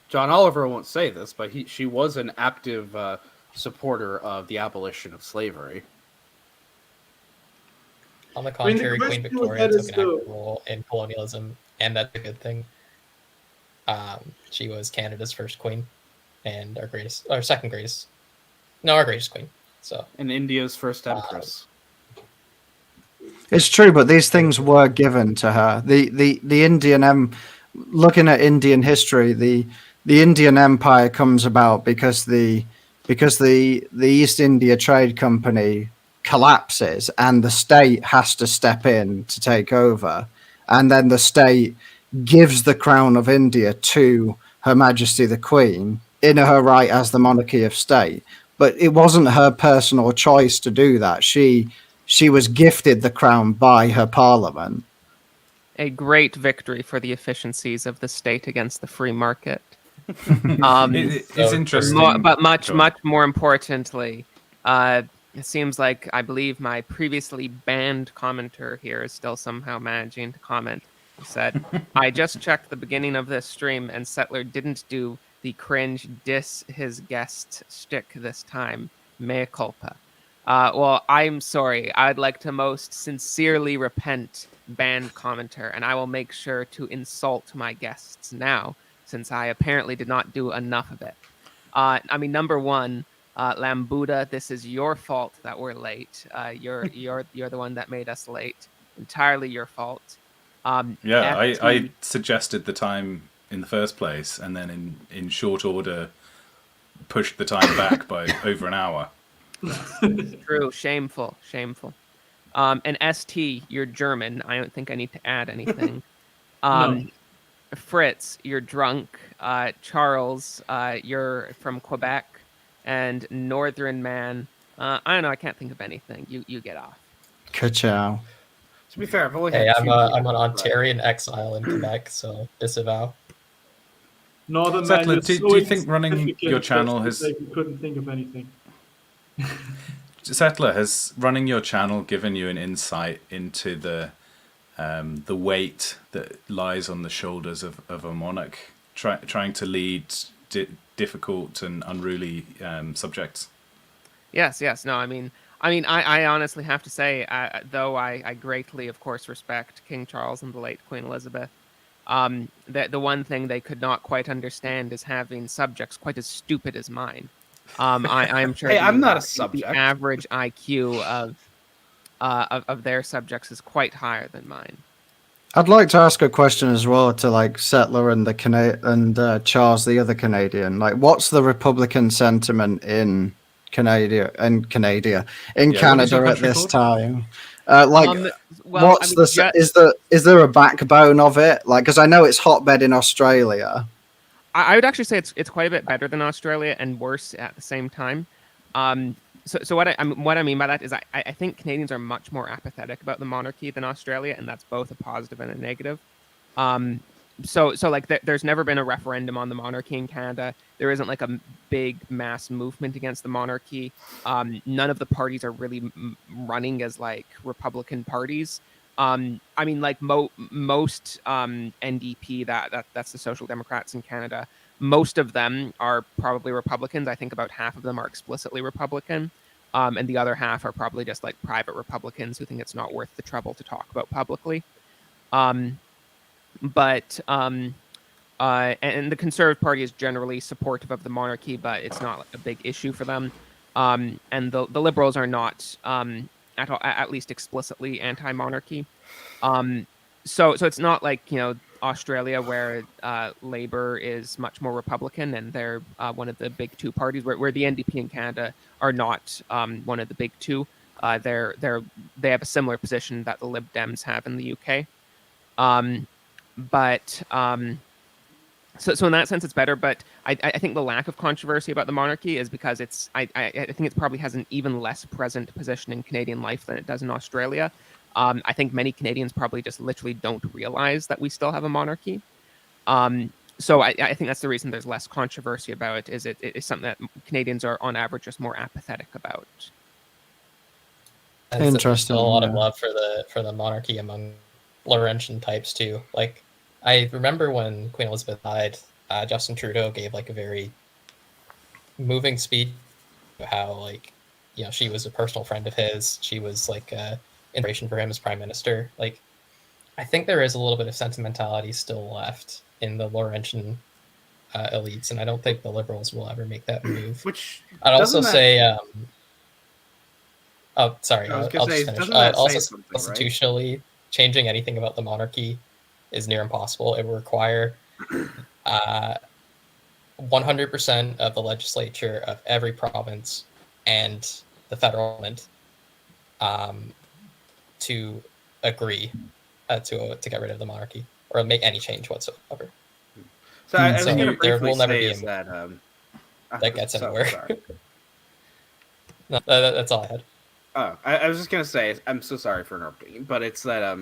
John Oliver won't say this, but she was an active supporter of the abolition of slavery. On the contrary, Queen Victoria took an active role in colonialism, and that's a good thing. She was Canada's first queen, and our second greatest. No, our greatest queen. So, and India's first empress. It's true, but these things were given to her. The Indian looking at Indian history, the Indian Empire comes about because the East India Trade Company collapses and the state has to step in to take over, and then the state gives the crown of India to Her Majesty the Queen in her right as the monarchy of state. But it wasn't her personal choice to do that. She was gifted the crown by her parliament. A great victory for the efficiencies of the state against the free market. It's interesting. But much Go on. more importantly, it seems like I believe my previously banned commenter here is still somehow managing to comment. He said, "I just checked the beginning of this stream, and Settler didn't do the cringe diss his guest shtick this time. Mea culpa." Well, I'm sorry. I'd like to most sincerely repent, banned commenter, and I will make sure to insult my guests now, since I apparently did not do enough of it. I mean, number one, Lambuda, this is your fault that we're late. You're the one that made us late. Entirely your fault. Yeah, FT, I suggested the time in the first place, and then in short order pushed the time back by over an hour. True, shameful. And ST, you're German. I don't think I need to add anything. No. Fritz, you're drunk. Charles, you're from Quebec. And Northern Man, I don't know. I can't think of anything. You get off. Ka-chow. To be fair, I've only Hey, had I'm two I'm beers, an but- Ontarian exile in Quebec, so disavow. Northern Settler, Man, do you think running your channel has You couldn't think of anything. Settler, has running your channel given you an insight into the weight that lies on the shoulders of a monarch trying to lead difficult and unruly subjects? Yes. No, I honestly have to say, though I greatly, of course, respect King Charles and the late Queen Elizabeth, the one thing they could not quite understand is having subjects quite as stupid as mine. I'm sure. Hey, I'm not a The subject. average IQ of their subjects is quite higher than mine. I'd like to ask a question as well to like Settler and Charles, the other Canadian. Like, what's the Republican sentiment in Canada Yeah, what is your Canada at country this called? time? Well, is there a backbone of it? Like, because I know it's hotbed in Australia. I would actually say it's quite a bit better than Australia and worse at the same time. So what I mean by that is I think Canadians are much more apathetic about the monarchy than Australia, and that's both a positive and a negative. So like there's never been a referendum on the monarchy in Canada. There isn't like a big mass movement against the monarchy. None of the parties are really running as like Republican parties. I mean, like most NDP, that's the Social Democrats in Canada. Most of them are probably Republicans. I think about half of them are explicitly Republican, and the other half are probably just like private Republicans who think it's not worth the trouble to talk about publicly. And the Conservative Party is generally supportive of the monarchy, but it's not a big issue for them. And the Liberals are not at least explicitly anti-monarchy. So it's not like Australia where Labor is much more Republican and they're one of the big two parties, where the NDP in Canada are not one of the big two. They have a similar position that the Lib Dems have in the UK. So in that sense, it's better. But I think the lack of controversy about the monarchy is because I think it probably has an even less present position in Canadian life than it does in Australia. I think many Canadians probably just literally don't realize that we still have a monarchy. So I think that's the reason there's less controversy about it. It is something that Canadians are on average just more apathetic about. And Interesting. Still a lot of love for the monarchy among Laurentian types too. Like, I remember when Queen Elizabeth died, Justin Trudeau gave like a very moving speech about how, like, she was a personal friend of his. She was like inspiration for him as prime minister. Like, I think there is a little bit of sentimentality still left in the Laurentian elites, and I don't think the Liberals will ever make that move. Which I'd also say Oh, sorry. I was I'll gonna just say, finish. doesn't that say Also, something, right? constitutionally, changing anything about the monarchy is near impossible. It would require 100% of the legislature of every province and the federal government to agree to get rid of the monarchy or make any change whatsoever. So I was So gonna there briefly will never say be is that that gets so, anywhere. sorry. No, that's all I had. Oh, I was just gonna say, I'm so sorry for interrupting, but it's that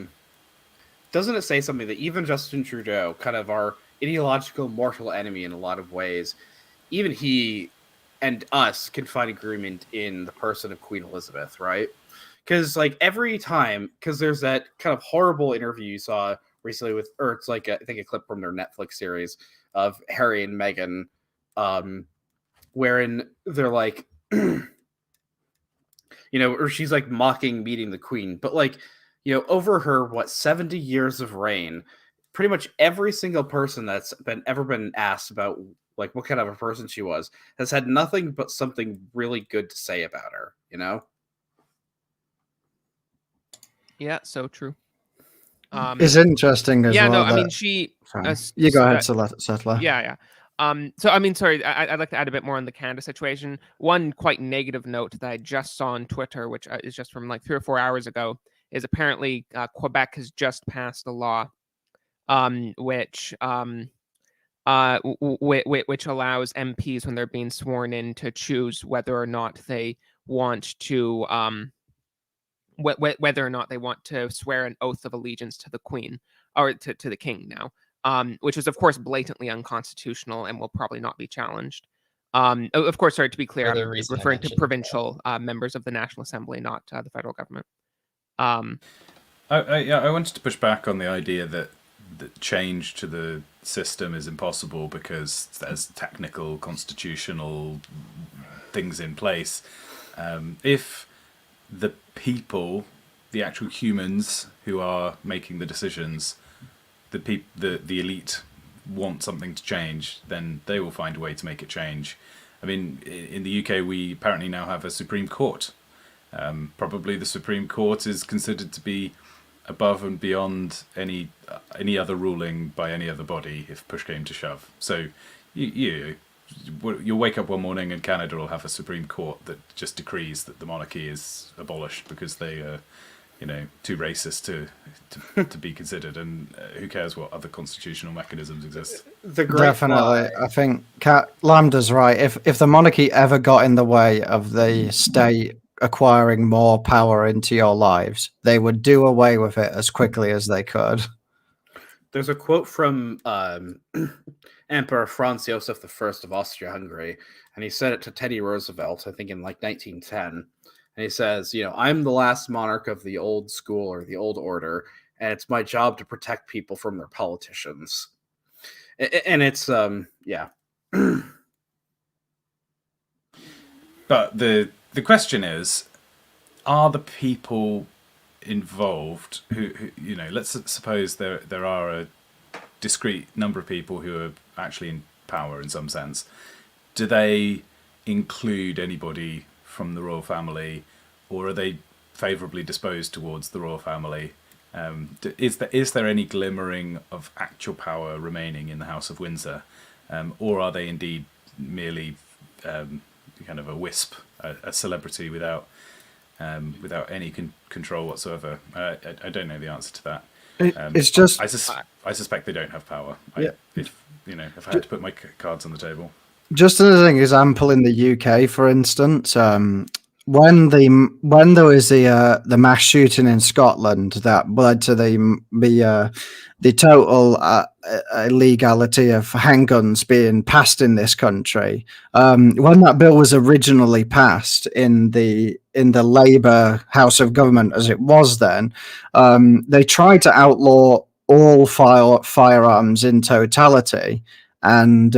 doesn't it say something that even Justin Trudeau, kind of our ideological mortal enemy in a lot of ways, even he and us can find agreement in the person of Queen Elizabeth, right? Because like every time, because there's that kind of horrible interview you saw recently with, or it's like I think a clip from their Netflix series of Harry and Meghan, wherein they're like, or she's like mocking meeting the Queen, but like, over her 70 years of reign, pretty much every single person that's ever been asked about like what kind of a person she was has had nothing but something really good to say about her, Yeah, so true. It's interesting as yeah, well. no, I mean, she. You go ahead, Settler. Yeah. So I mean, sorry, I'd like to add a bit more on the Canada situation. One quite negative note that I just saw on Twitter, which is just from like 3 or 4 hours ago, is apparently Quebec has just passed a law, which which allows MPs when they're being sworn in to choose whether or not they want to whether or not they want to swear an oath of allegiance to the Queen or to the King now. Which is, of course, blatantly unconstitutional and will probably not be challenged. Of course, sorry, to be clear, I'm referring to provincial members of the National Assembly, not the federal government. I wanted to push back on the idea that change to the system is impossible because there's technical, constitutional things in place. If the people, the actual humans who are making the decisions, the elite want something to change, then they will find a way to make it change. I mean, in the UK, we apparently now have a Supreme Court. Probably the Supreme Court is considered to be above and beyond any other ruling by any other body if push came to shove. So you'll wake up one morning and Canada will have a Supreme Court that just decrees that the monarchy is abolished because they are too racist to be considered, and who cares what other constitutional mechanisms exist. Definitely. I think Lambda's right. If the monarchy ever got in the way of the state acquiring more power into your lives, they would do away with it as quickly as they could. There's a quote from Emperor Franz Joseph I of Austria-Hungary, and he said it to Teddy Roosevelt, I think in like 1910. And he says, I'm the last monarch of the old school or the old order, and it's my job to protect people from their politicians. And it's, yeah. But the question is, are the people involved who let's suppose there are a discrete number of people who are actually in power in some sense, do they include anybody from the royal family, or are they favourably disposed towards the royal family? Is there any glimmering of actual power remaining in the House of Windsor, or are they indeed merely kind of a wisp, a celebrity without any control whatsoever? I don't know the answer to that. It's just I suspect they don't have power. If I had to put my cards on the table. Just as an example, in the UK, for instance, when there was the mass shooting in Scotland that led to the total illegality of handguns being passed in this country, when that bill was originally passed in the Labour House of Government, as it was then, they tried to outlaw all firearms in totality, and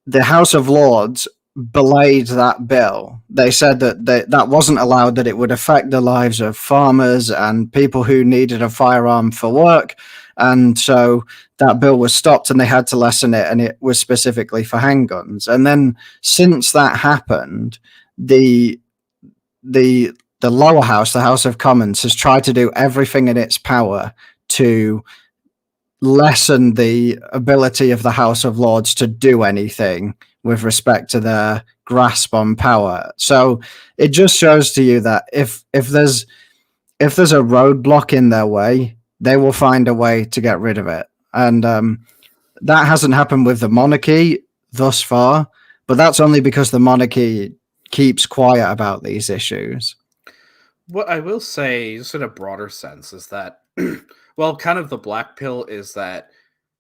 the House of Lords belayed that bill. They said that that wasn't allowed, that it would affect the lives of farmers and people who needed a firearm for work. And so that bill was stopped and they had to lessen it, and it was specifically for handguns. And then since that happened, the the lower house, the House of Commons, has tried to do everything in its power to lessen the ability of the House of Lords to do anything with respect to their grasp on power. So it just shows to you that if there's a roadblock in their way, they will find a way to get rid of it. And that hasn't happened with the monarchy thus far, but that's only because the monarchy keeps quiet about these issues. What I will say, just in a broader sense, is that, well, kind of the black pill is that,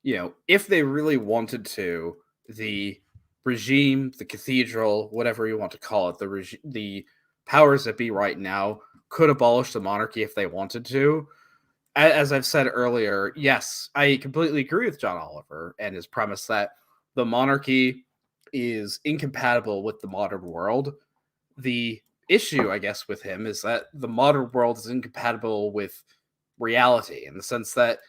if they really wanted to, the regime, the cathedral, whatever you want to call it, the powers that be right now could abolish the monarchy if they wanted to. As I've said earlier, yes, I completely agree with John Oliver and his premise that the monarchy is incompatible with the modern world. The issue, I guess, with him is that the modern world is incompatible with reality, in the sense that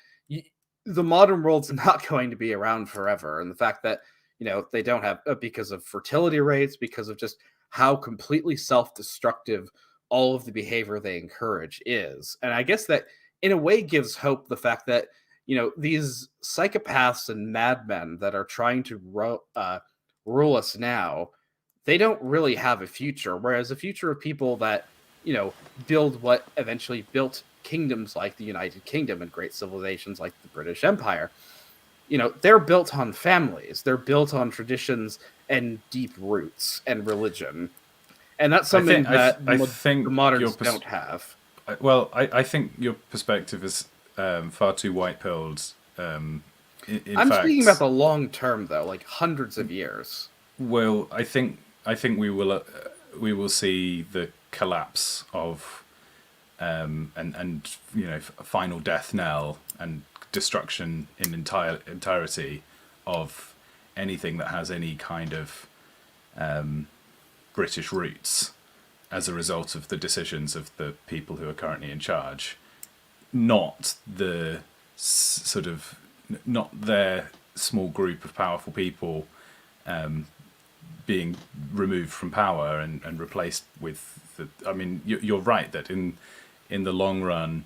the modern world's not going to be around forever, and the fact that they don't have, because of fertility rates, because of just how completely self-destructive all of the behavior they encourage is. And I guess that in a way gives hope, the fact that these psychopaths and madmen that are trying to rule us now, they don't really have a future, whereas a future of people that build what eventually built kingdoms like the United Kingdom and great civilizations like the British Empire, they're built on families, they're built on traditions and deep roots and religion, and that's something that the moderns don't have. Well, I think your perspective is far too white-pilled. I'm speaking about the long term, though, like hundreds of years. Well, I think we will see the collapse of and final death knell and destruction in entirety of anything that has any kind of British roots as a result of the decisions of the people who are currently in charge, not the not their small group of powerful people being removed from power and replaced with the. I mean, you're right that in the long run,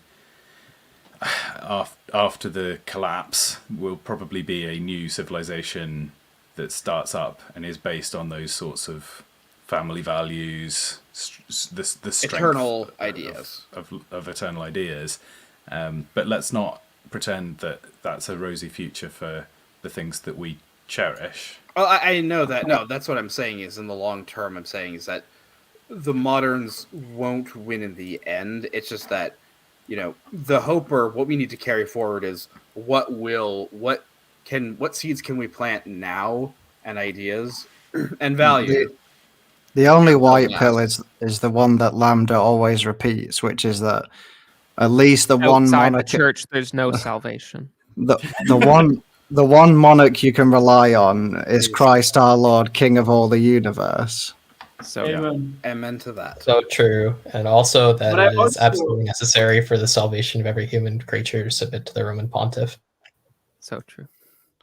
after the collapse, will probably be a new civilization that starts up and is based on those sorts of family values, the strength eternal ideas of eternal ideas. But let's not pretend that that's a rosy future for the things that we cherish. Well, I know that. No, that's what I'm saying is in the long term, I'm saying is that the moderns won't win in the end. It's just that, the hope, or what we need to carry forward, is what seeds can we plant now, and ideas and value. The only white pill is the one that Lambda always repeats, which is that at least the one Outside monarch, the church, there's no salvation. the one monarch you can rely on is Christ our Lord, King of all the universe. So amen to that. So true, and also that it is absolutely necessary for the salvation of every human creature to submit to the Roman Pontiff. So true.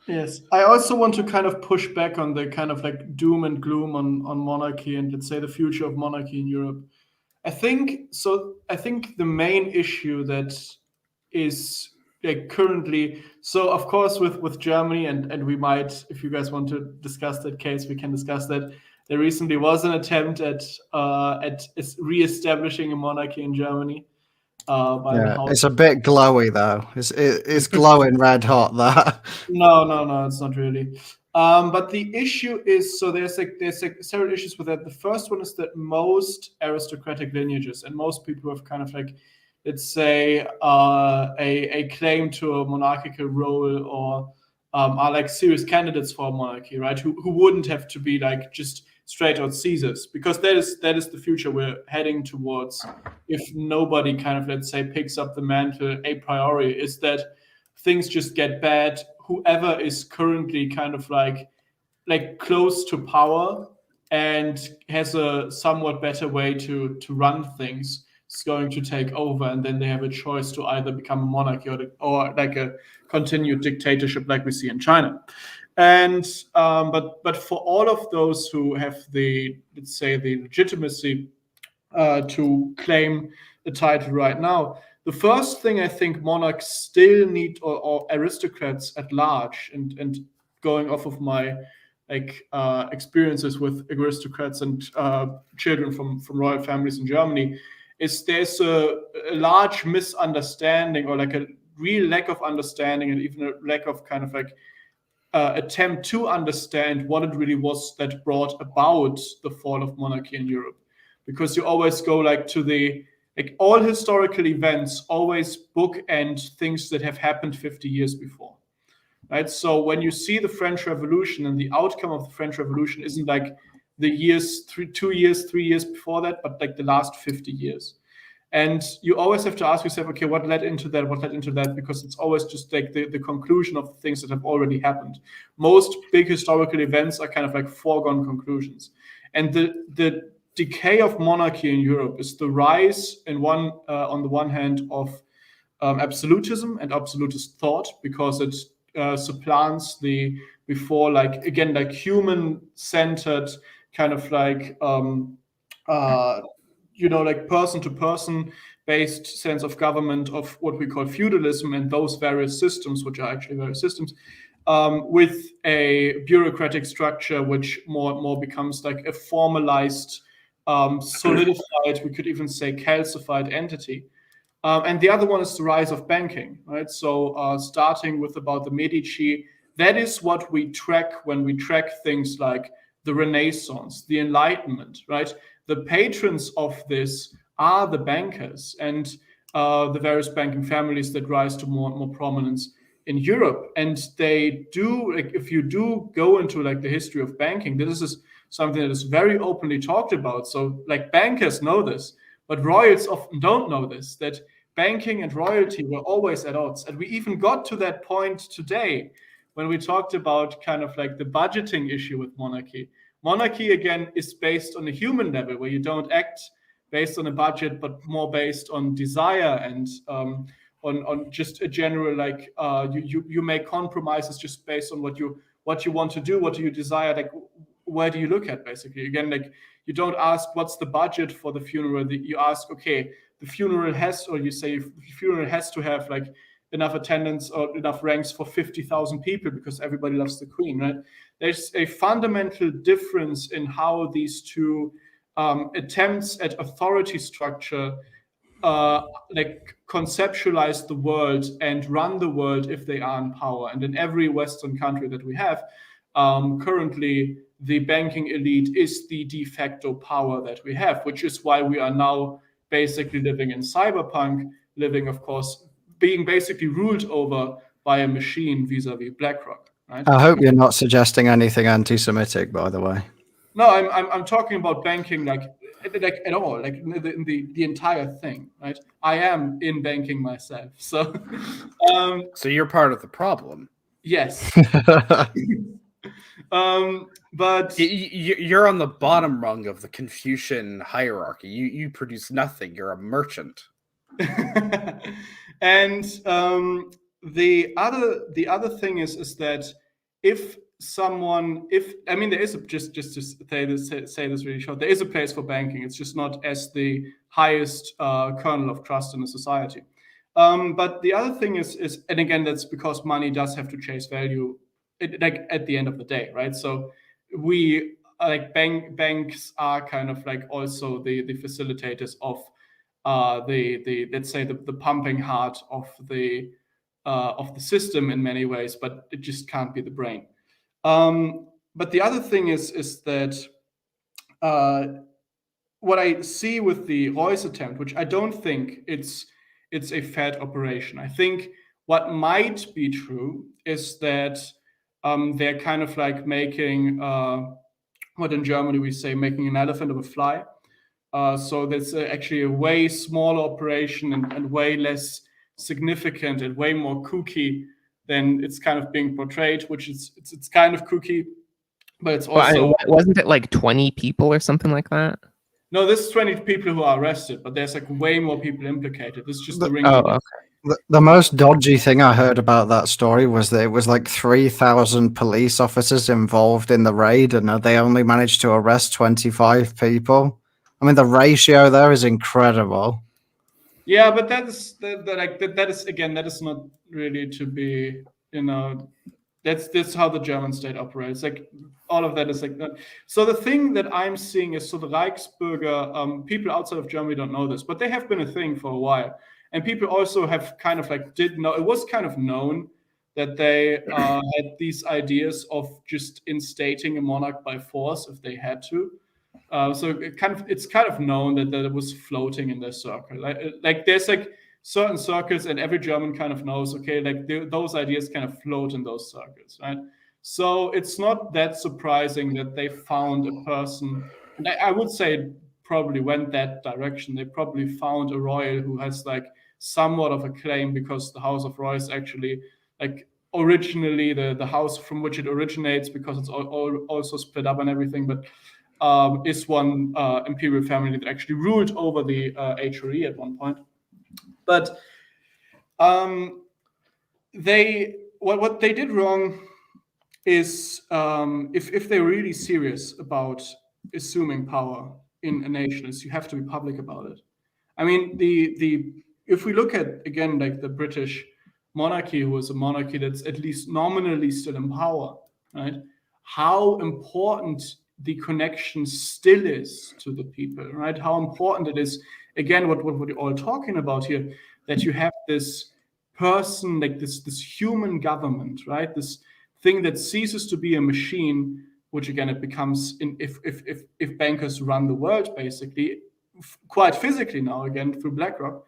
Yes, I also want to kind of push back on the kind of like doom and gloom on monarchy and, let's say, the future of monarchy in Europe. I think the main issue that is like currently, so of course with Germany, and we might, if you guys want to discuss that case, we can discuss that. There recently was an attempt at re-establishing a monarchy in Germany. It's a bit glowy though. It's glowing red hot. That no, it's not really. But the issue is, so there's several issues with that. The first one is that most aristocratic lineages and most people who have kind of like, let's say, a claim to a monarchical role, or are like serious candidates for a monarchy, right? Who wouldn't have to be like just straight out Caesars, because that is the future we're heading towards. If nobody kind of, let's say, picks up the mantle a priori, is that things just get bad. Whoever is currently kind of like close to power and has a somewhat better way to run things is going to take over, and then they have a choice to either become a monarchy or like a continued dictatorship like we see in China. And but for all of those who have the, let's say, the legitimacy to claim the title right now. The first thing I think monarchs still need, or aristocrats at large, and going off of my experiences with aristocrats and children from royal families in Germany, is there's a large misunderstanding, or like a real lack of understanding, and even a lack of kind of like attempt to understand what it really was that brought about the fall of monarchy in Europe. Because you always go like to the, like all historical events always bookend things that have happened 50 years before. Right? So when you see the French Revolution, and the outcome of the French Revolution isn't like the years, 2 years, 3 years before that, but like the last 50 years. And you always have to ask yourself, okay, what led into that? What led into that? Because it's always just like the conclusion of the things that have already happened. Most big historical events are kind of like foregone conclusions. And the decay of monarchy in Europe is the rise on the one hand of absolutism and absolutist thought, because it supplants the before, like again, like human-centered kind of like like person-to-person based sense of government of what we call feudalism, and those various systems, which are actually various systems, with a bureaucratic structure which more and more becomes like a formalized, solidified, we could even say calcified entity. And the other one is the rise of banking, right? So starting with about the Medici, that is what we track when we track things like the Renaissance, the Enlightenment, right? The patrons of this are the bankers and the various banking families that rise to more and more prominence in Europe. And they do, like, if you do go into like the history of banking, this is something that is very openly talked about. So like bankers know this, but royals often don't know this, that banking and royalty were always at odds. And we even got to that point today when we talked about kind of like the budgeting issue with monarchy. Monarchy, again, is based on a human level, where you don't act based on a budget, but more based on desire and on just a general, like you make compromises just based on what you want to do, what do you desire, like where do you look at, basically. Again, like you don't ask what's the budget for the funeral. You ask, okay, the funeral has, or you say the funeral has to have like enough attendance or enough ranks for 50,000 people because everybody loves the queen, right? There's a fundamental difference in how these two attempts at authority structure like conceptualize the world and run the world if they are in power. And in every Western country that we have, currently the banking elite is the de facto power that we have, which is why we are now basically living in cyberpunk, living, of course, being basically ruled over by a machine vis-a-vis BlackRock. Right? I hope you're not suggesting anything anti-Semitic, by the way. No, I'm talking about banking, like at all, like in the entire thing, right? I am in banking myself, so. So you're part of the problem. Yes. But you're on the bottom rung of the Confucian hierarchy. You produce nothing. You're a merchant. And the other thing is that if there is just to say this really short, there is a place for banking. It's just not as the highest kernel of trust in a society. But the other thing is, and again, that's because money does have to chase value, like at the end of the day, right? So we like banks are kind of like also the facilitators of the let's say the pumping heart of the system in many ways, but it just can't be the brain. But the other thing is that what I see with the Royce attempt, which I don't think it's a fat operation. I think what might be true is that they're kind of like making what in Germany we say making an elephant of a fly. So that's actually a way smaller operation and way less significant and way more kooky than it's kind of being portrayed, which is it's kind of kooky, but it's also wasn't it like 20 people or something like that? No, there's 20 people who are arrested, but there's like way more people implicated. It's just the ring. Oh, okay. The most dodgy thing I heard about that story was that it was like 3,000 police officers involved in the raid, and they only managed to arrest 25 people. I mean, the ratio there is incredible. Yeah, but that is again, that is not really to be, that's how the German state operates. Like all of that is like that. So the thing that I'm seeing is, so the Reichsbürger, people outside of Germany don't know this, but they have been a thing for a while, and people also have kind of like did know, it was kind of known that they had these ideas of just instating a monarch by force if they had to. So it's kind of known that it was floating in their circle. Like there's like certain circles, and every German kind of knows, okay, like those ideas kind of float in those circles, right? So it's not that surprising that they found a person, and I would say probably went that direction. They probably found a royal who has like somewhat of a claim, because the House of Royce actually, like originally the house from which it originates, because it's also split up and everything, but is one imperial family that actually ruled over the HRE at one point. But what they did wrong is, if they're really serious about assuming power in a nation, is you have to be public about it. I mean, if we look at, again, like the British monarchy, who was a monarchy that's at least nominally still in power, right? How important the connection still is to the people, right? How important it is, again, what we're all talking about here, that you have this person, like this human government, right? This thing that ceases to be a machine, which again, it becomes, if bankers run the world, basically, quite physically now, again, through BlackRock,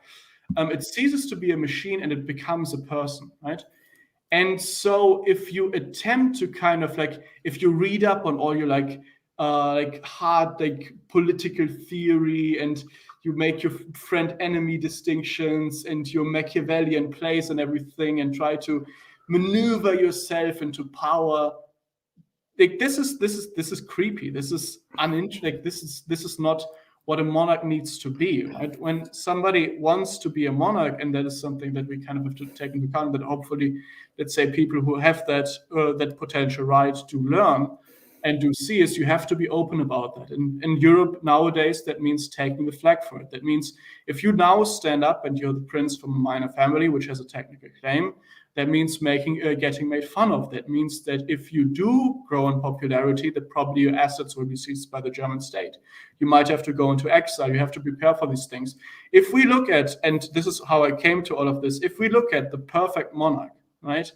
it ceases to be a machine and it becomes a person, right? And so if you attempt to kind of like, if you read up on all your like hard like political theory, and you make your friend enemy distinctions and your Machiavellian plays and everything, and try to maneuver yourself into power, like this is creepy. This is uninteresting. This is not what a monarch needs to be, right? When somebody wants to be a monarch, and that is something that we kind of have to take into account, that hopefully, let's say, people who have that potential right to learn and do see, is you have to be open about that. And in Europe nowadays, that means taking the flag for it. That means if you now stand up and you're the prince from a minor family, which has a technical claim, that means getting made fun of. That means that if you do grow in popularity, that probably your assets will be seized by the German state. You might have to go into exile. You have to prepare for these things. If we look at, and this is how I came to all of this, if we look at the perfect monarch, right?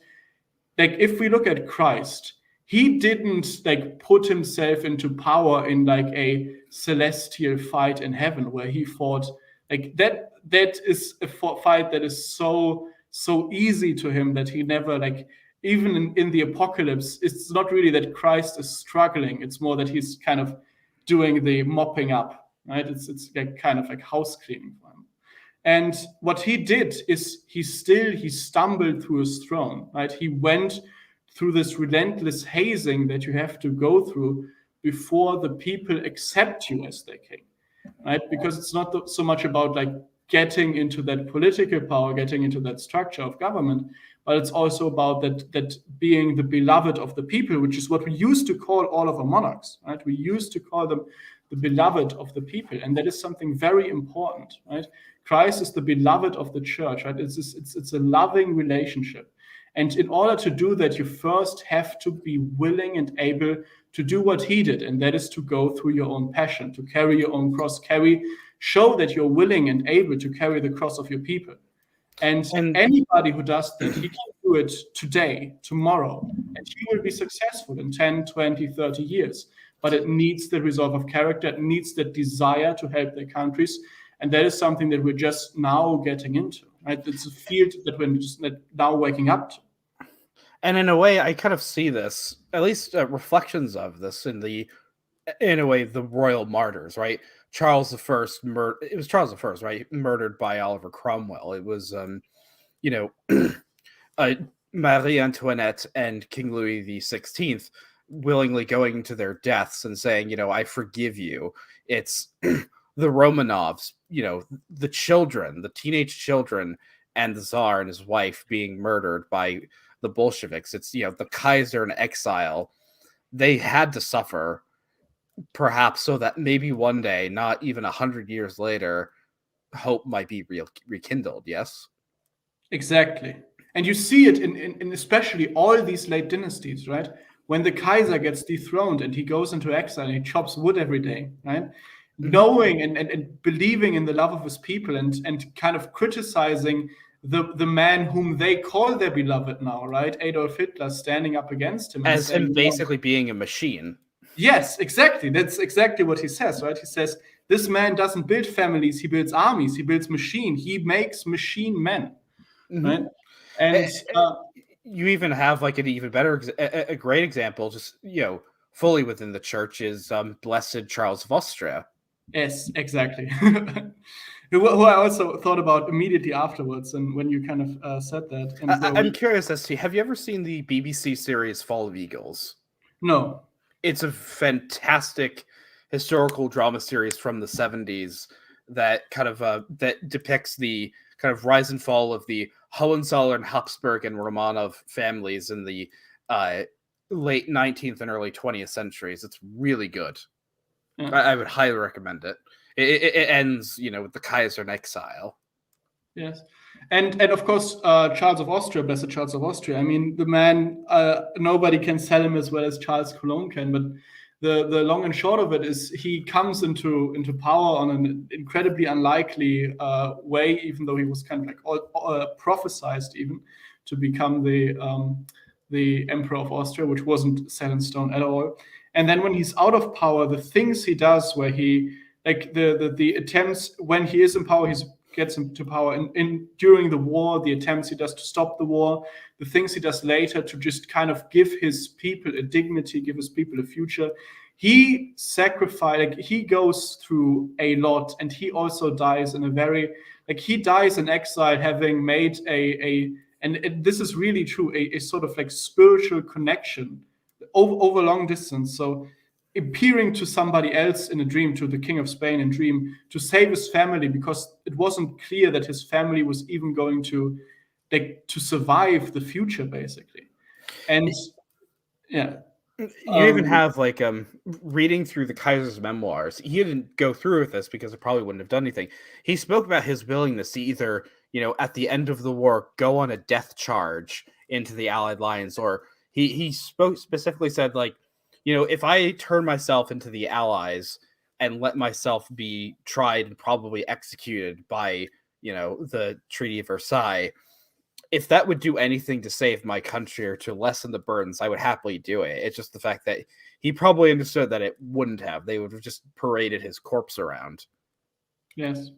Like if we look at Christ, he didn't like put himself into power in like a celestial fight in heaven where he fought like that. That is a fight that is so easy to him that he never, like, even in the apocalypse, it's not really that Christ is struggling. It's more that he's kind of doing the mopping up, right? It's like kind of like house cleaning for him. And what he did is he stumbled through his throne, right? He went through this relentless hazing that you have to go through before the people accept you as their king, right? Because it's not so much about like getting into that political power, getting into that structure of government, but it's also about that being the beloved of the people, which is what we used to call all of our monarchs, right? We used to call them the beloved of the people, and that is something very important, right? Christ is the beloved of the church, right? It's a loving relationship. And in order to do that, you first have to be willing and able to do what he did, and that is to go through your own passion, to carry your own cross, show that you're willing and able to carry the cross of your people. And anybody who does that, he can do it today, tomorrow, and he will be successful in 10, 20, 30 years. But it needs the resolve of character, it needs the desire to help their countries, and that is something that we're just now getting into, right? It's a field that we're just now waking up to. And in a way, I kind of see this, at least reflections of this in a way, the royal martyrs, right? Charles I, it was Charles I, right? Murdered by Oliver Cromwell. It was, Marie Antoinette and King Louis XVI willingly going to their deaths and saying, I forgive you. It's the Romanovs, the children, the teenage children, and the Tsar and his wife being murdered by the Bolsheviks. It's, the Kaiser in exile. They had to suffer perhaps so that maybe one day, not even 100 years later, hope might be rekindled. Yes. Exactly. And you see it in especially all these late dynasties, right? When the Kaiser gets dethroned and he goes into exile and he chops wood every day, right? Knowing and believing in the love of his people and kind of criticizing the man whom they call their beloved now, right? Adolf Hitler standing up against him and As saying, him basically being a machine. yes, exactly. That's exactly what he says, right? He says, this man doesn't build families, he builds armies, he builds machine, he makes machine men, right? And you even have like an even better, a great example, just fully within the church is Blessed Charles of Austria. yes, exactly. who I also thought about immediately afterwards, and when you kind of said that. And I'm curious as to, have you ever seen the BBC series Fall of Eagles? No. It's a fantastic historical drama series from the 70s that kind of that depicts the kind of rise and fall of the Hohenzollern, Habsburg, and Romanov families in the late 19th and early 20th centuries. It's really good. Yeah. I would highly recommend it. It ends, with the Kaiser in exile. Yes. And of course, Charles of Austria, Blessed Charles of Austria. I mean, the man, nobody can sell him as well as Charles Cologne can, but the long and short of it is he comes into power on an incredibly unlikely way, even though he was kind of like prophesized even to become the Emperor of Austria, which wasn't set in stone at all. And then when he's out of power, the things he does, where he like the attempts when he is in power, he gets into power in during the war, the attempts he does to stop the war, the things he does later to just kind of give his people a dignity, give his people a future. He sacrificed, he goes through a lot, and he also dies in a very, he dies in exile, having made and this is really true, a sort of like spiritual connection over long distance. So appearing to somebody else in a dream, to the King of Spain in dream, to save his family, because it wasn't clear that his family was even going to survive the future, basically. And yeah. You even have reading through the Kaiser's memoirs. He didn't go through with this because it probably wouldn't have done anything. He spoke about his willingness to either, at the end of the war, go on a death charge into the Allied lines, or he specifically said, if I turn myself into the Allies and let myself be tried and probably executed by, the Treaty of Versailles, if that would do anything to save my country or to lessen the burdens, I would happily do it. It's just the fact that he probably understood that it wouldn't have. They would have just paraded his corpse around. Yes.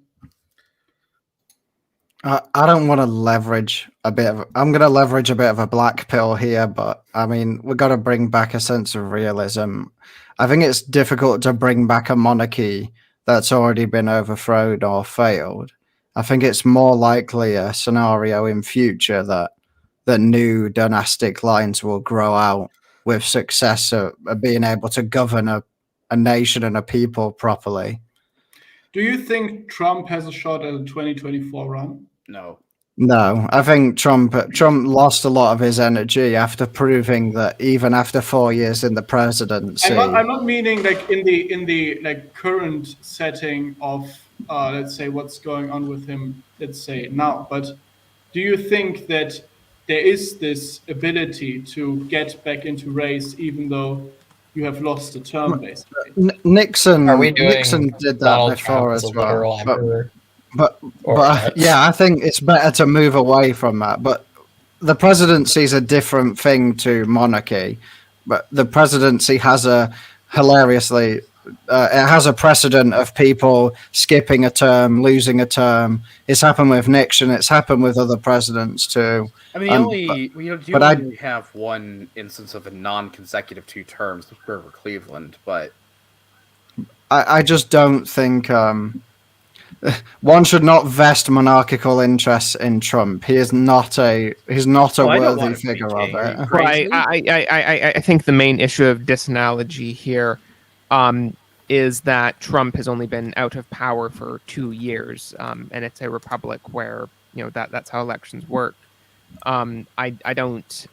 I don't want to leverage a bit of. I'm going to leverage a bit of a black pill here, but I mean, we've got to bring back a sense of realism. I think it's difficult to bring back a monarchy that's already been overthrown or failed. I think it's more likely a scenario in future that new dynastic lines will grow out with success of being able to govern a nation and a people properly. Do you think Trump has a shot at a 2024 run? No, I think Trump lost a lot of his energy after proving that even after 4 years in the presidency. I'm not meaning in the current setting of let's say what's going on with him, let's say now, but do you think that there is this ability to get back into race even though you have lost a term, basically? Nixon did that Donald before Trump as a well. literal emperor? But yeah, I think it's better to move away from that. But the presidency is a different thing to monarchy. But the presidency has it has a precedent of people skipping a term, losing a term. It's happened with Nixon. It's happened with other presidents too. I mean, only have one instance of a non-consecutive 2 terms with Grover Cleveland, but I just don't think one should not vest monarchical interests in Trump. He's not a worthy figure of it. Right. I think the main issue of disanalogy here is that Trump has only been out of power for 2 years, and it's a republic where that's how elections work. I don't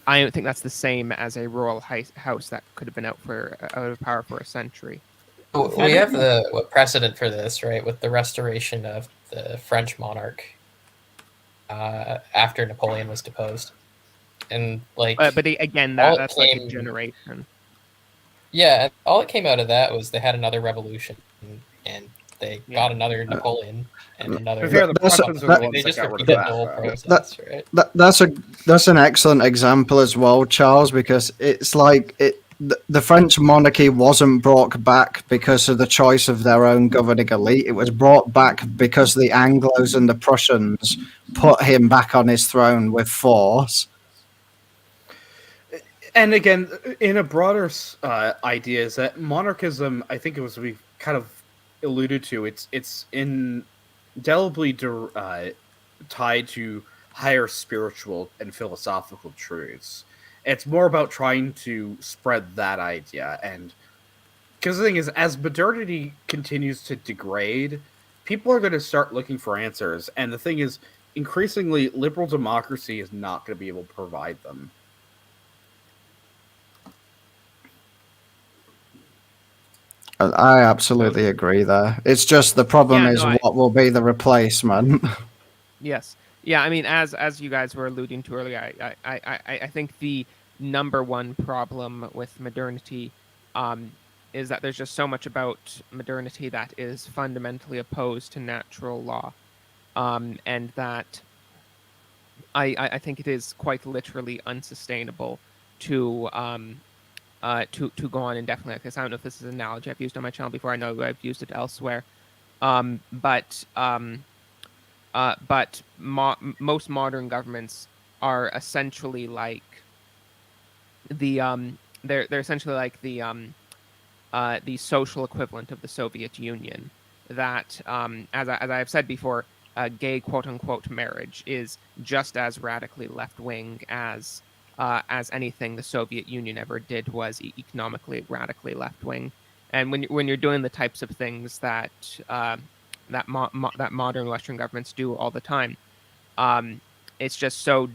I don't think that's the same as a royal house that could have been out of power for a century. We have the precedent for this, right, with the restoration of the French monarch after Napoleon was deposed, and like, but again, that's like a generation. Yeah, all that came out of that was they had another revolution, and they got another Napoleon and another. They just repeated the whole process, right? That's an excellent example as well, Charles, because it's like the French monarchy wasn't brought back because of the choice of their own governing elite. It was brought back because the Anglos and the Prussians put him back on his throne with force. And again, in a broader idea, is that monarchism, I think it was, we kind of alluded to, it's indelibly tied to higher spiritual and philosophical truths. It's more about trying to spread that idea. And because the thing is, as modernity continues to degrade, people are going to start looking for answers. And the thing is, increasingly, liberal democracy is not going to be able to provide them. I absolutely agree there. It's just the problem what will be the replacement. Yes. Yeah, I mean, as you guys were alluding to earlier, I think the number one problem with modernity is that there's just so much about modernity that is fundamentally opposed to natural law, and that I think it is quite literally unsustainable to go on indefinitely like this. I don't know if this is an analogy I've used on my channel before. I know I've used it elsewhere, but most modern governments are essentially like they're essentially like the social equivalent of the Soviet Union. That as I've said before, gay quote unquote marriage is just as radically left wing as anything the Soviet Union ever did was economically radically left wing. And when you're doing the types of things that that modern Western governments do all the time, it's just so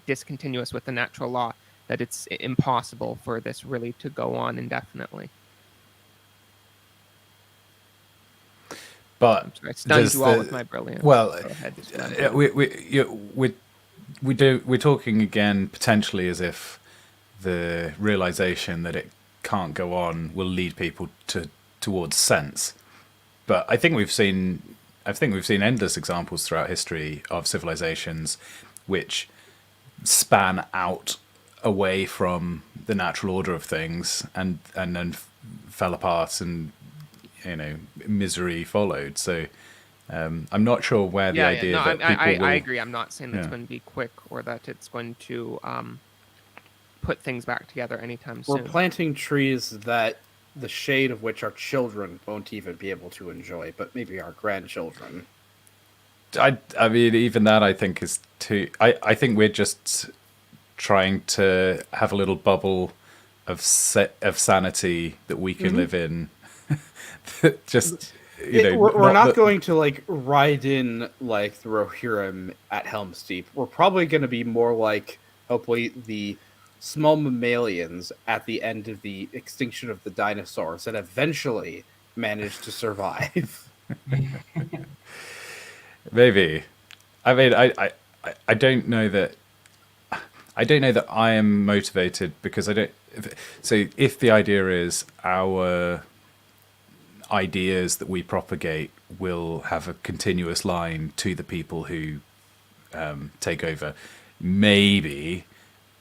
discontinuous with the natural law that it's impossible for this really to go on indefinitely. But I stunned you all with my brilliance. Well, we're talking again potentially as if the realization that it can't go on will lead people towards sense. But I think we've seen endless examples throughout history of civilizations which span out away from the natural order of things and then fell apart, and misery followed. So I'm not sure where the idea that people I agree. I'm not saying that it's going to be quick or that it's going to put things back together anytime soon. We're planting trees that the shade of which our children won't even be able to enjoy, but maybe our grandchildren. I mean, even that I think is too. I think we're just trying to have a little bubble of sanity that we can live in. Just we're not going to like ride in like the Rohirrim at Helm's Deep. We're probably going to be more like, hopefully, the small mammalians at the end of the extinction of the dinosaurs that eventually managed to survive. Maybe. I mean, I don't know that. I don't know that I am motivated because I don't. So if the idea is our ideas that we propagate will have a continuous line to the people who take over, maybe.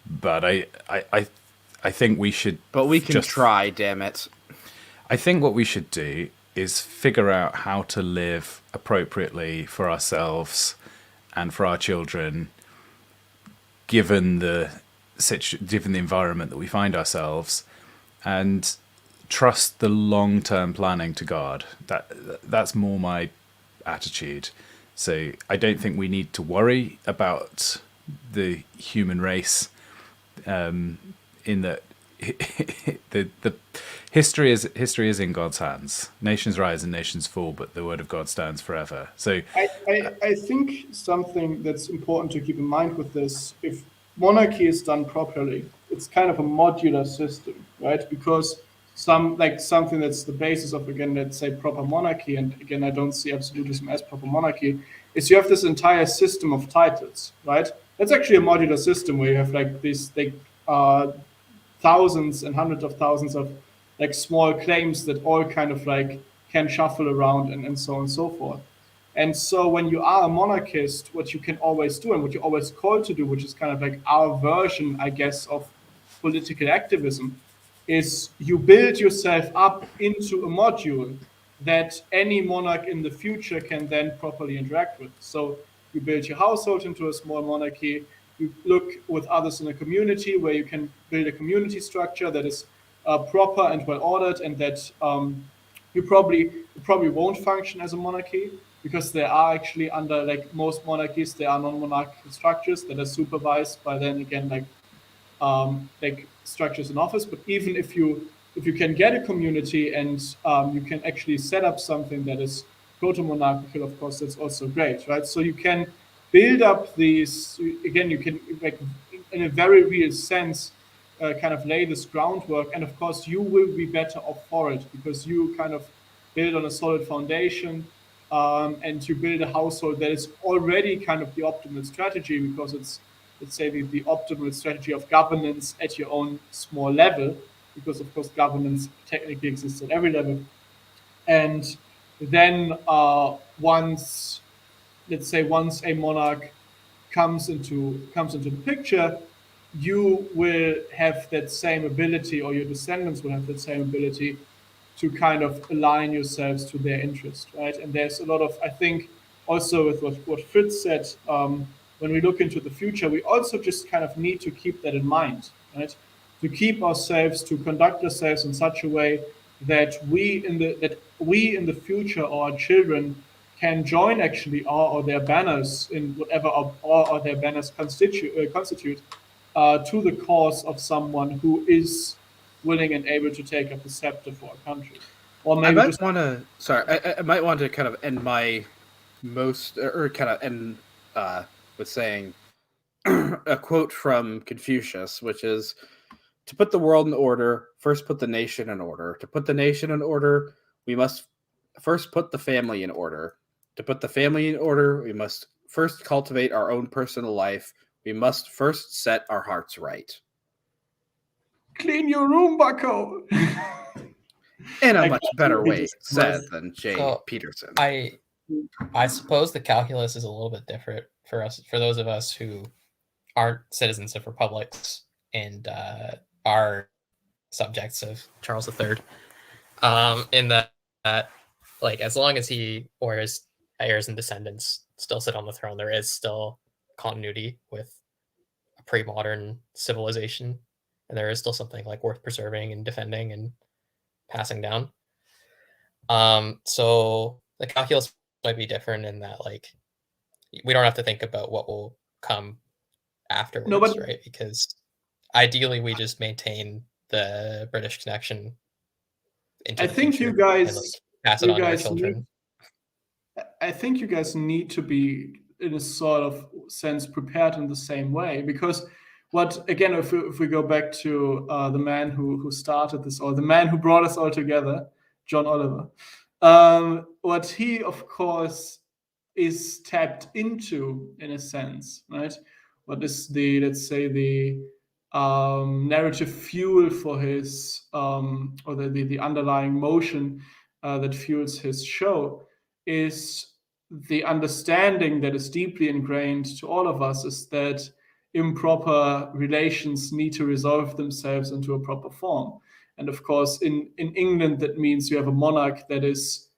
But I think we should. But we can try, damn it. I think what we should do is figure out how to live appropriately for ourselves and for our children, given the environment that we find ourselves, and trust the long-term planning to God. That's more my attitude. So I don't think we need to worry about the human race, in that history is in God's hands. Nations rise and nations fall, but the word of God stands forever. So I think something that's important to keep in mind with this, if monarchy is done properly, it's kind of a modular system, right? Because something that's the basis of, again, let's say proper monarchy, and again, I don't see absolutism as proper monarchy, is you have this entire system of titles, right? That's actually a modular system where you have like these thousands and hundreds of thousands of like small claims that all kind of like can shuffle around and so on and so forth. And so when you are a monarchist, what you can always do and what you're always called to do, which is kind of like our version, I guess, of political activism, is you build yourself up into a module that any monarch in the future can then properly interact with. So you build your household into a small monarchy. You look with others in a community where you can build a community structure that is proper and well ordered, and that you probably won't function as a monarchy, because there are actually, under like most monarchies, there are non-monarchical structures that are supervised by then again like structures in office. But even if you can get a community and you can actually set up something that is proto-monarchical, of course, that's also great, right? So you can build up these, again, you can, like, in a very real sense, kind of lay this groundwork, and of course you will be better off for it, because you kind of build on a solid foundation, and you build a household that is already kind of the optimal strategy, because it's, let's say, the optimal strategy of governance at your own small level, because of course governance technically exists at every level. And then once a monarch comes into the picture, you will have that same ability, or your descendants will have that same ability, to kind of align yourselves to their interest, right? And there's a lot of, I think, also with what Fritz said, when we look into the future, we also just kind of need to keep that in mind, right? To keep ourselves, to conduct ourselves in such a way that we in the future, or our children, can join actually or their banners in whatever or their banners constitute to the cause of someone who is willing and able to take up the scepter for a country. Or maybe I might want to kind of end my with saying a quote from Confucius, which is, "To put the world in order, first put the nation in order. To put the nation in order, we must first put the family in order. To put the family in order, we must first cultivate our own personal life. We must first set our hearts right." clean your room, bucko. In a Like, much better way just said was- than Jay So, Peterson. I suppose the calculus is a little bit different for us, for those of us who aren't citizens of republics and are subjects of Charles III. In that, like, as long as he or his heirs and descendants still sit on the throne, there is still continuity with a pre-modern civilization, and there is still something like worth preserving and defending and passing down. So the calculus might be different in that, like, we don't have to think about what will come afterwards, right? Because ideally we just maintain the British connection into I the think future you guys, and, like, pass it on to our children. I think you guys need to be, in a sort of sense, prepared in the same way, because what, again, if we go back to the man who started this, or the man who brought us all together, John Oliver, what he, of course, is tapped into, in a sense, right? What is the, let's say, the narrative fuel for his, or the underlying motion that fuels his show, is the understanding that is deeply ingrained to all of us, is that improper relations need to resolve themselves into a proper form. And of course, in England, that means you have a monarch that is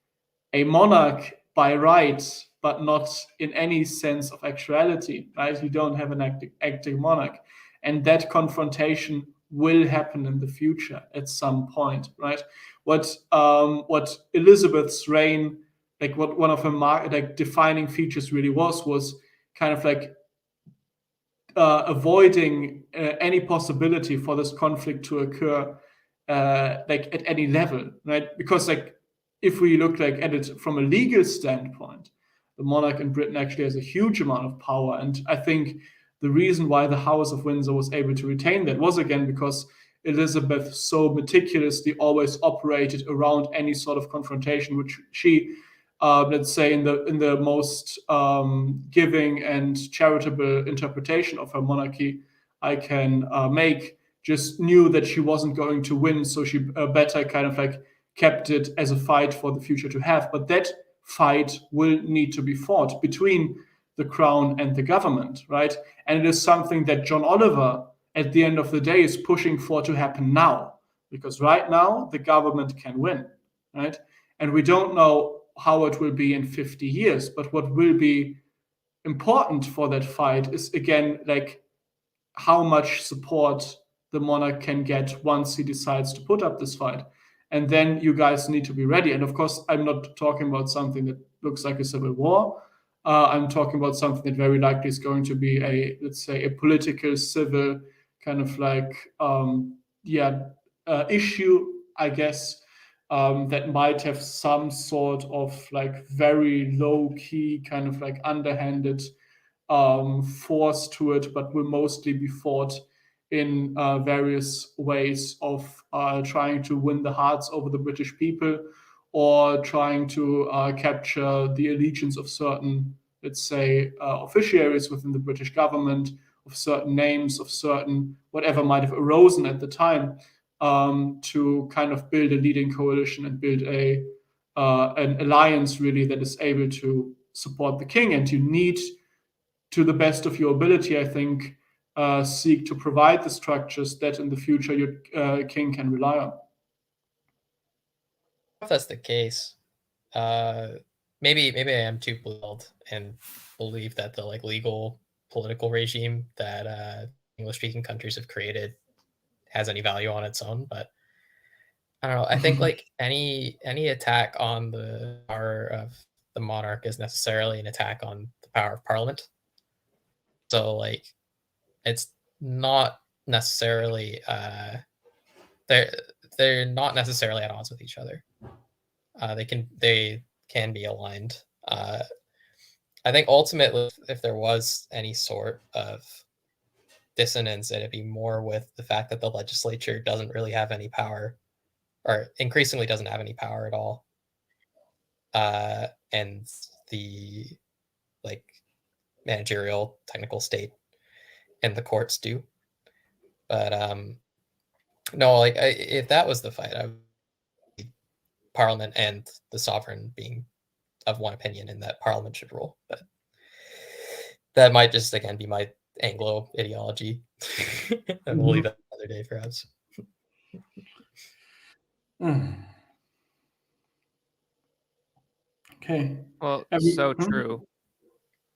a monarch by right, but not in any sense of actuality, right? You don't have an acting monarch. And that confrontation will happen in the future at some point, right? What Elizabeth's reign, like what one of her defining features really was kind of like avoiding any possibility for this conflict to occur like at any level, right? Because like if we look like at it from a legal standpoint, the monarch in Britain actually has a huge amount of power, and I think the reason why the House of Windsor was able to retain that was again because Elizabeth so meticulously always operated around any sort of confrontation, which she, let's say, in the most giving and charitable interpretation of her monarchy I can make, just knew that she wasn't going to win, so she better kind of like kept it as a fight for the future to have. But that fight will need to be fought between the crown and the government, right? And it is something that John Oliver, at the end of the day, is pushing for to happen now, because right now the government can win, right? And we don't know how it will be in 50 years, but what will be important for that fight is again like how much support the monarch can get once he decides to put up this fight. And then you guys need to be ready. And of course, I'm not talking about something that looks like a civil war. I'm talking about something that very likely is going to be let's say, a political, civil kind of like, issue, I guess, that might have some sort of like very low key, kind of like underhanded force to it, but will mostly be fought in various ways of trying to win the hearts over the British people, or trying to capture the allegiance of certain, let's say, officiaries within the British government, of certain names, of certain whatever might have arisen at the time, to kind of build a leading coalition and build an alliance really that is able to support the king. And you need, to the best of your ability, I think, seek to provide the structures that in the future your king can rely on. If that's the case, maybe I am too bold and believe that the like legal political regime that English-speaking countries have created has any value on its own. But I don't know. I think like any attack on the power of the monarch is necessarily an attack on the power of Parliament. So like, it's not necessarily they're not necessarily at odds with each other. They can be aligned. I think ultimately, if there was any sort of dissonance, it'd be more with the fact that the legislature doesn't really have any power, or increasingly doesn't have any power at all, and the like managerial technical state and the courts do. But no, like if that was the fight, I would Parliament and the sovereign being of one opinion, and that Parliament should rule. But that might just again be my Anglo ideology, and we'll leave that another day, perhaps. Okay. Well, so true.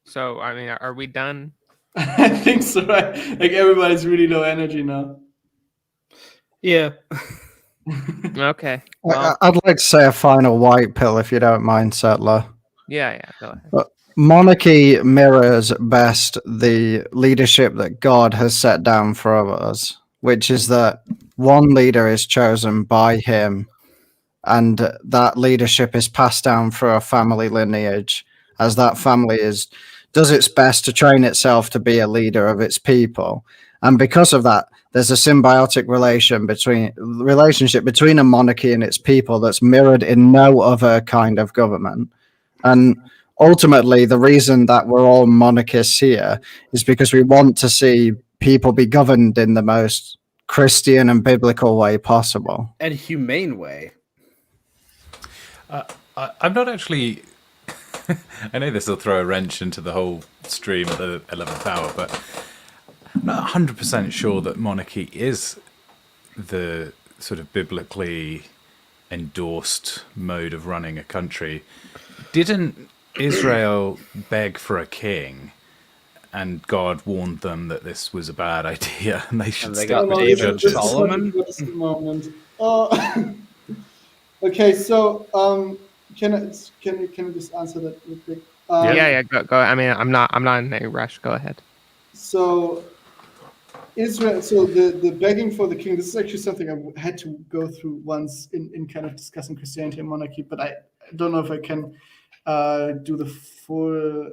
So, I mean, are we done? I think so. Right? Like everybody's really low energy now. Yeah. Okay. Well, I'd like to say a final white pill, if you don't mind, Settler. yeah, go ahead. Monarchy mirrors best the leadership that God has set down for us, which is that one leader is chosen by him, and that leadership is passed down through a family lineage, as that family does its best to train itself to be a leader of its people. And because of that, there's a symbiotic relationship between a monarchy and its people that's mirrored in no other kind of government. And ultimately, the reason that we're all monarchists here is because we want to see people be governed in the most Christian and biblical way possible. And humane way. I'm not actually... I know this will throw a wrench into the whole stream at the 11th hour, but I'm not 100% sure that monarchy is the sort of biblically endorsed mode of running a country. Didn't Israel beg for a king, and God warned them that this was a bad idea and they should stick with the judges? Solomon? Okay, so can I just answer that real quick? Yeah, go. I mean, I'm not in any rush. Go ahead. So Israel, so the begging for the king, this is actually something I had to go through once in kind of discussing Christianity and monarchy, but I don't know if I can do the full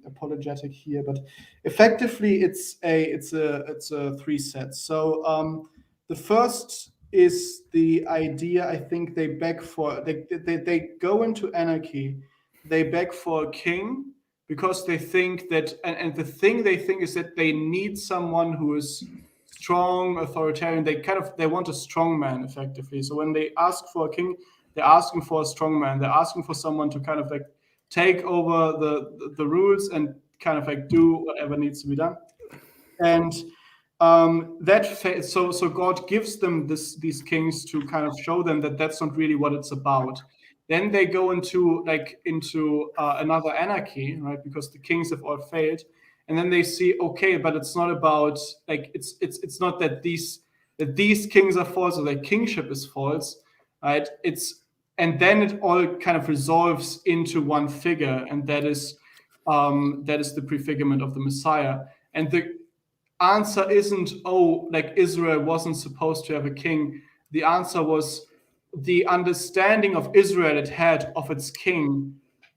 apologetic here. But effectively, it's a three sets. So the first is the idea. I think they beg for they go into anarchy. They beg for a king because they think that, and the thing they think is that they need someone who is strong, authoritarian. They want a strong man, effectively. So when they ask for a king, they're asking for a strong man. They're asking for someone to kind of like take over the rules and kind of like do whatever needs to be done. And so God gives them these kings to kind of show them that that's not really what it's about. Then they go into another anarchy, right? Because the kings have all failed, and then they see, okay, but it's not about like it's not that these kings are false or that kingship is false, right? And then it all kind of resolves into one figure, and that is the prefigurement of the Messiah. And the answer isn't, oh, like Israel wasn't supposed to have a king. The answer was the understanding of Israel it had of its king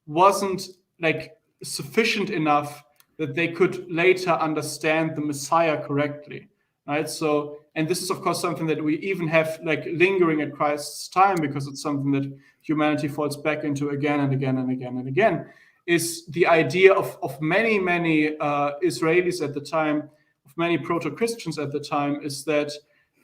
wasn't like sufficient enough that they could later understand the Messiah correctly, right? So, and this is of course something that we even have like lingering at Christ's time, because it's something that humanity falls back into again and again and again and again, is the idea of many Israelis at the time, of many proto-Christians at the time, is that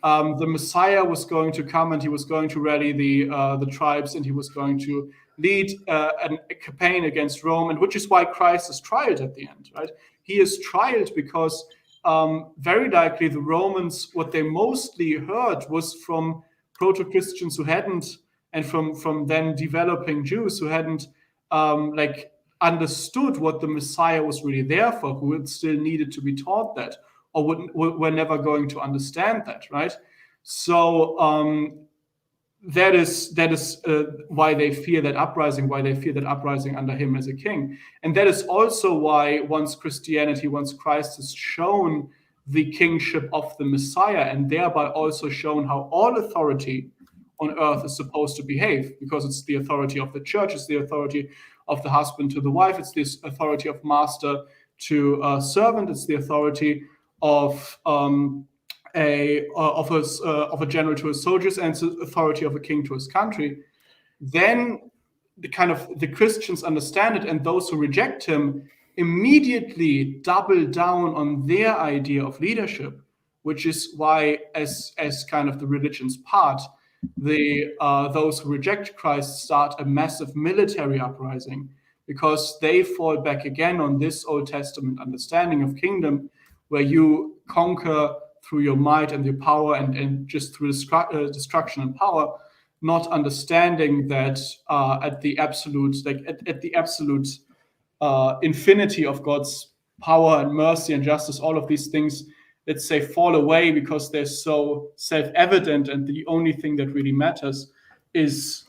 the Messiah was going to come and he was going to rally the tribes, and he was going to lead a campaign against Rome, and which is why Christ is trialed at the end, right? He is trialed because very likely the Romans, what they mostly heard was from proto-Christians who hadn't, and from then developing Jews who hadn't like understood what the Messiah was really there for, who had still needed to be taught that, or were never going to understand that, right? So that is why they fear that uprising, under him as a king. And that is also why once Christ has shown the kingship of the Messiah, and thereby also shown how all authority on earth is supposed to behave, because it's the authority of the church, it's the authority of the husband to the wife, it's the authority of master to servant, it's the authority of a general to his soldiers, and the authority of a king to his country. Then the Christians understand it, and those who reject him immediately double down on their idea of leadership, which is why, as kind of the religion's part, those who reject Christ start a massive military uprising, because they fall back again on this Old Testament understanding of kingdom, where you conquer through your might and your power, and just through destruction and power, not understanding that at the absolute infinity of God's power and mercy and justice, all of these things, let's say, fall away because they're so self-evident, and the only thing that really matters is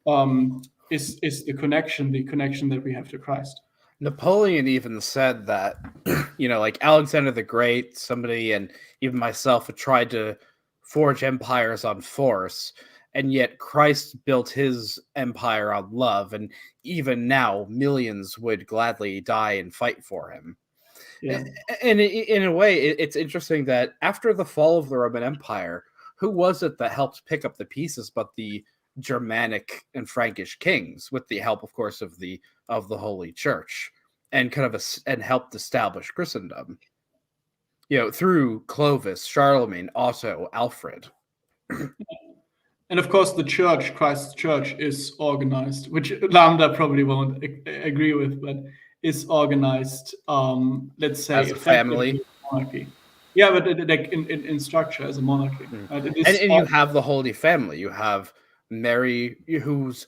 the connection that we have to Christ. Napoleon even said that, like Alexander the Great, somebody, and even myself had tried to forge empires on force, and yet Christ built his empire on love, and even now millions would gladly die and fight for him. Yeah. And in a way, it's interesting that after the fall of the Roman Empire, who was it that helped pick up the pieces but the Germanic and Frankish kings, with the help, of course, of the Holy Church, and and helped establish Christendom, through Clovis, Charlemagne, Otto, Alfred. And of course, the church, Christ's church, is organized, which Lambda probably won't agree with, but is organized, let's say, as a family. Monarchy. Yeah, but like in structure as a monarchy. And you have the Holy Family. You have Mary, whose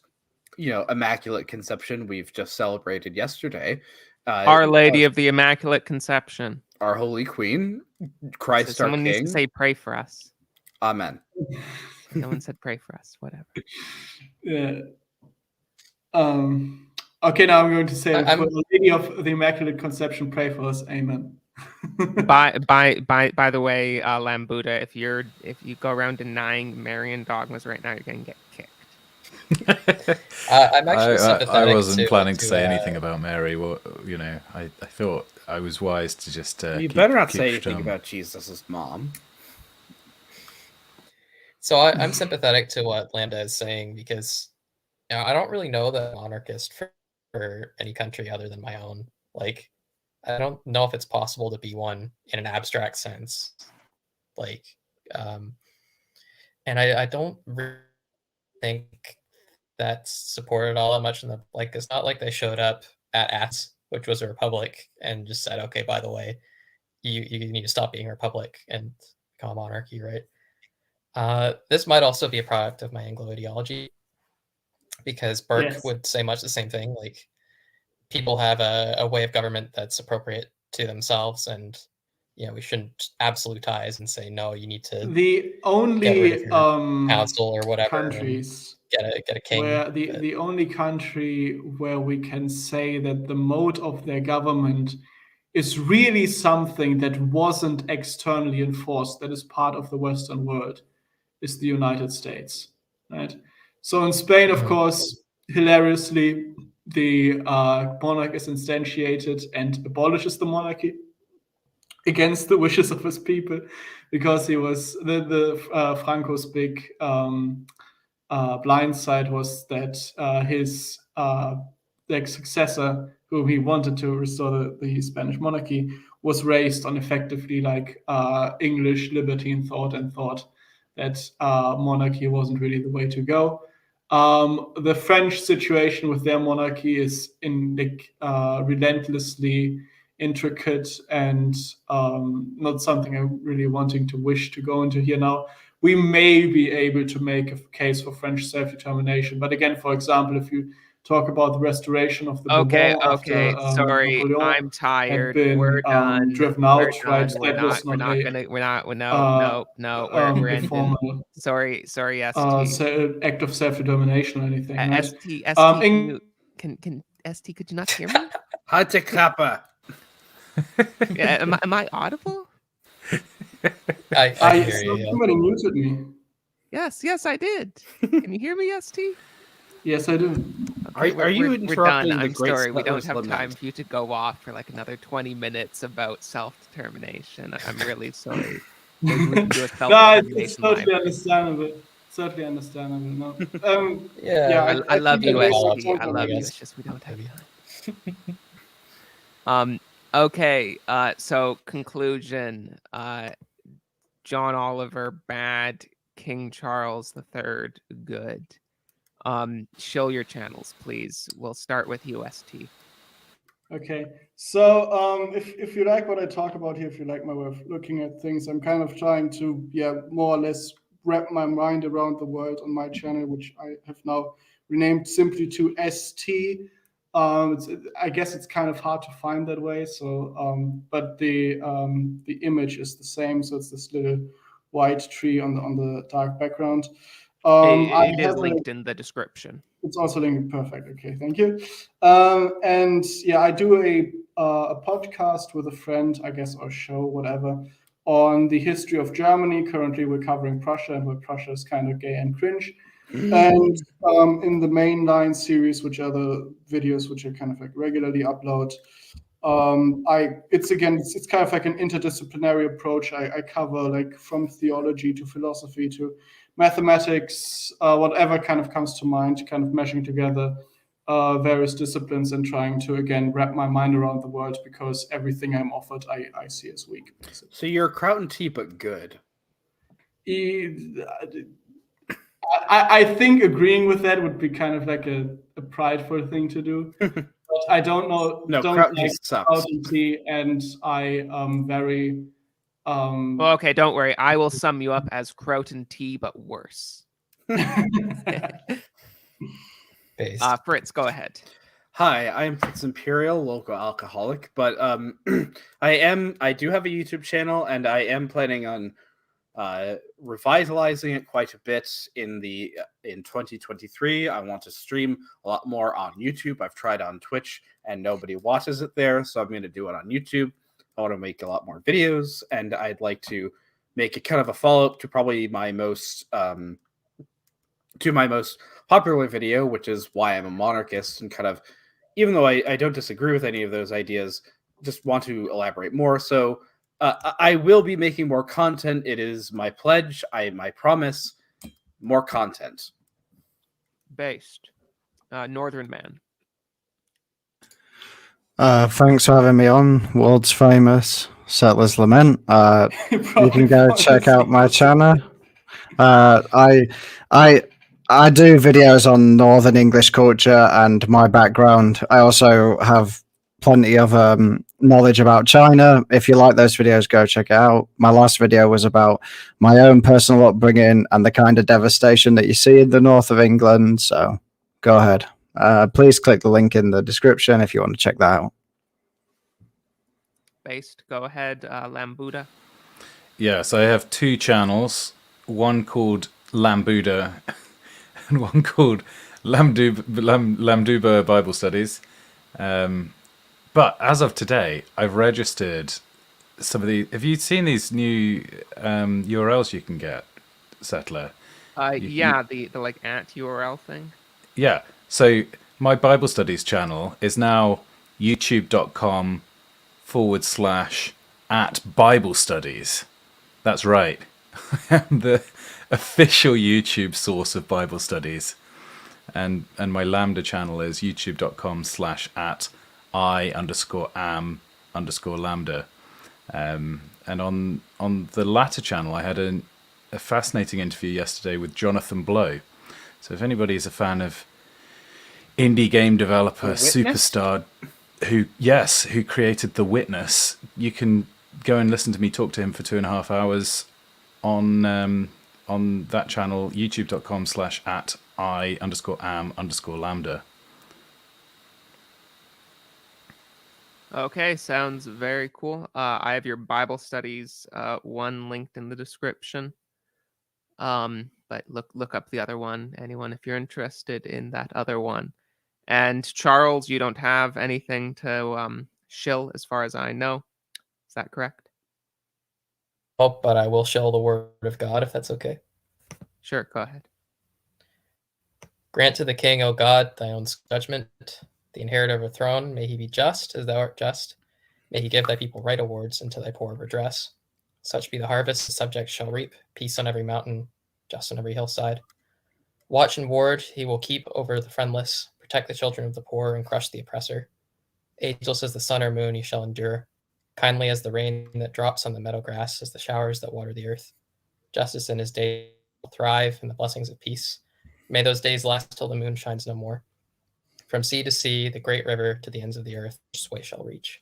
Immaculate Conception we've just celebrated yesterday. Our Lady of the Immaculate Conception. Our Holy Queen, Christ our King. Someone needs to say, pray for us. Amen. No one said pray for us. Whatever. Yeah. Okay, now I'm going to say, for the Lady of the Immaculate Conception, pray for us. Amen. By the way, Lambuda, if you go around denying Marian dogmas right now, you're gonna get kicked. I'm actually I sympathetic wasn't planning to to say anything about Mary. What I thought I was wise to just. You keep, better not keep say anything stum. about Jesus' mom. So I'm sympathetic to what Lambda is saying because I don't really know the monarchist for any country other than my own. Like, I don't know if it's possible to be one in an abstract sense. Like, and I don't really think that's supported all that much in the like. It's not like they showed up at ATS, which was a republic, and just said, okay, by the way, you need to stop being a republic and become a monarchy, right? This might also be a product of my Anglo ideology, because Burke Yes. would say much the same thing. Like, people have a way of government that's appropriate to themselves, and we shouldn't absolutize and say no. You need to The get rid only of your council or whatever countries and get a king. where But the only country where we can say that the mode of their government is really something that wasn't externally enforced, that is part of the Western world, is the United States, right? So in Spain, of course, hilariously, the monarch is instantiated and abolishes the monarchy against the wishes of his people, because he was the Franco's big blind side was that his like successor, whom he wanted to restore the Spanish monarchy, was raised on effectively like English libertine thought, and thought that monarchy wasn't really the way to go. The French situation with their monarchy is relentlessly intricate, and not something I'm really wanting to wish to go into here now. We may be able to make a case for French self-determination, but again, for example, if you talk about the restoration of the Okay, Bourbon okay. after Sorry, Napoleon I'm had tired. been We're done. driven We're out, right? done. We're That was not a no. We're the ending. formal Sorry, ST. act of self-determination or anything, right? ST, can ST, could you not hear me? Hata kappa. Yeah, am I audible? I can hear you. Yeah. Somebody muted me. Yes, I did. Can you hear me, ST? Yes, I do. Okay, Are you we're interrupting done. the I'm great sorry. We don't Settler's have Lament? time for you to go off for like another 20 minutes about self-determination. I'm really sorry. Maybe we can do a No, self-determination it's totally live. understandable. Certainly understandable. No. Yeah, I love think you, we all ST. I I love you. guess. It's just we don't have Maybe. time. Okay. So conclusion. John Oliver bad. King Charles III good. Show your channels, please. We'll start with UST. Okay, so if you like what I talk about here, if you like my way of looking at things, I'm kind of trying to, more or less wrap my mind around the world on my channel, which I have now renamed simply to ST. I guess it's kind of hard to find that way. So, but the image is the same. So it's this little white tree on the dark background. It is linked in the description. It's also linked. Perfect. Okay, thank you. And I do a podcast with a friend, I guess, or show, whatever, on the history of Germany. Currently, we're covering Prussia, and where Prussia is kind of gay and cringe. And in the mainline series, which are the videos which I kind of like regularly upload, it's kind of like an interdisciplinary approach. I cover like from theology to philosophy to mathematics, whatever kind of comes to mind, kind of meshing together various disciplines and trying to, again, wrap my mind around the world, because everything I'm offered I see as weak. So you're kraut and tea, but good. I think agreeing with that would be kind of like a prideful thing to do. But I don't know. No, don't kraut and like tea sucks. kraut and tea, and I am very. Well, okay, don't worry. I will sum you up as Croton tea, but worse. Fritz, go ahead. Hi, I am Fritz Imperial, local alcoholic, but I do have a YouTube channel, and I am planning on revitalizing it quite a bit in 2023. I want to stream a lot more on YouTube. I've tried on Twitch and nobody watches it there, so I'm going to do it on YouTube. I want to make a lot more videos, and I'd like to make a kind of a follow-up to probably my most popular video, which is why I'm a monarchist, and kind of, even though I don't disagree with any of those ideas, just want to elaborate more. So I will be making more content. It is my pledge, my promise, more content. Based. Northern Man. Thanks for having me on, world's famous Settlers Lament. You can go check out my channel. I do videos on Northern English culture and my background. I also have plenty of knowledge about China. If you like those videos, go check it out. My last video was about my own personal upbringing and the kind of devastation that you see in the north of England. So go ahead. Please click the link in the description if you want to check that out. Based. Go ahead, Lambuda. Yes, I have two channels. One called Lambuda and one called Lamduba Bible Studies. But as of today, I've registered some of the... Have you seen these new URLs you can get, Settler? Yeah, the like @ URL thing. Yeah. So my Bible Studies channel is now youtube.com/@Bible Studies. That's right. I am the official YouTube source of Bible studies. And my Lambda channel is youtube.com/I_am_lambda. And on the latter channel, I had a fascinating interview yesterday with Jonathan Blow. So if anybody's a fan of indie game developer superstar who created The Witness, you can go and listen to me talk to him for 2.5 hours on that channel, youtube.com/@I_am_lambda. Okay, sounds very cool. I have your Bible studies one linked in the description. But look up the other one, anyone, if you're interested in that other one. And Charles, you don't have anything to shill as far as I know. Is that correct? Oh, but I will shill the word of God, if that's okay. Sure, go ahead. Grant to the king, O God, thy own judgment, the inheritor of a throne, may he be just as thou art just. May he give thy people right awards and to thy poor redress. Such be the harvest the subjects shall reap, peace on every mountain, just on every hillside. Watch and ward he will keep over the friendless, protect the children of the poor and crush the oppressor. Ageless as the sun or moon he shall endure, kindly as the rain that drops on the meadow grass, as the showers that water the earth. Justice in his day will thrive, and the blessings of peace. May those days last till the moon shines no more. From sea to sea, the great river to the ends of the earth, which way shall reach.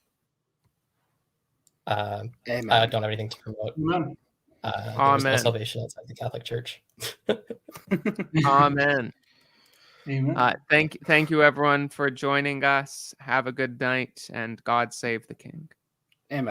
I don't have anything to promote. Amen. There is no salvation outside the Catholic Church. Amen. Amen. Thank you, everyone, for joining us. Have a good night, and God save the King.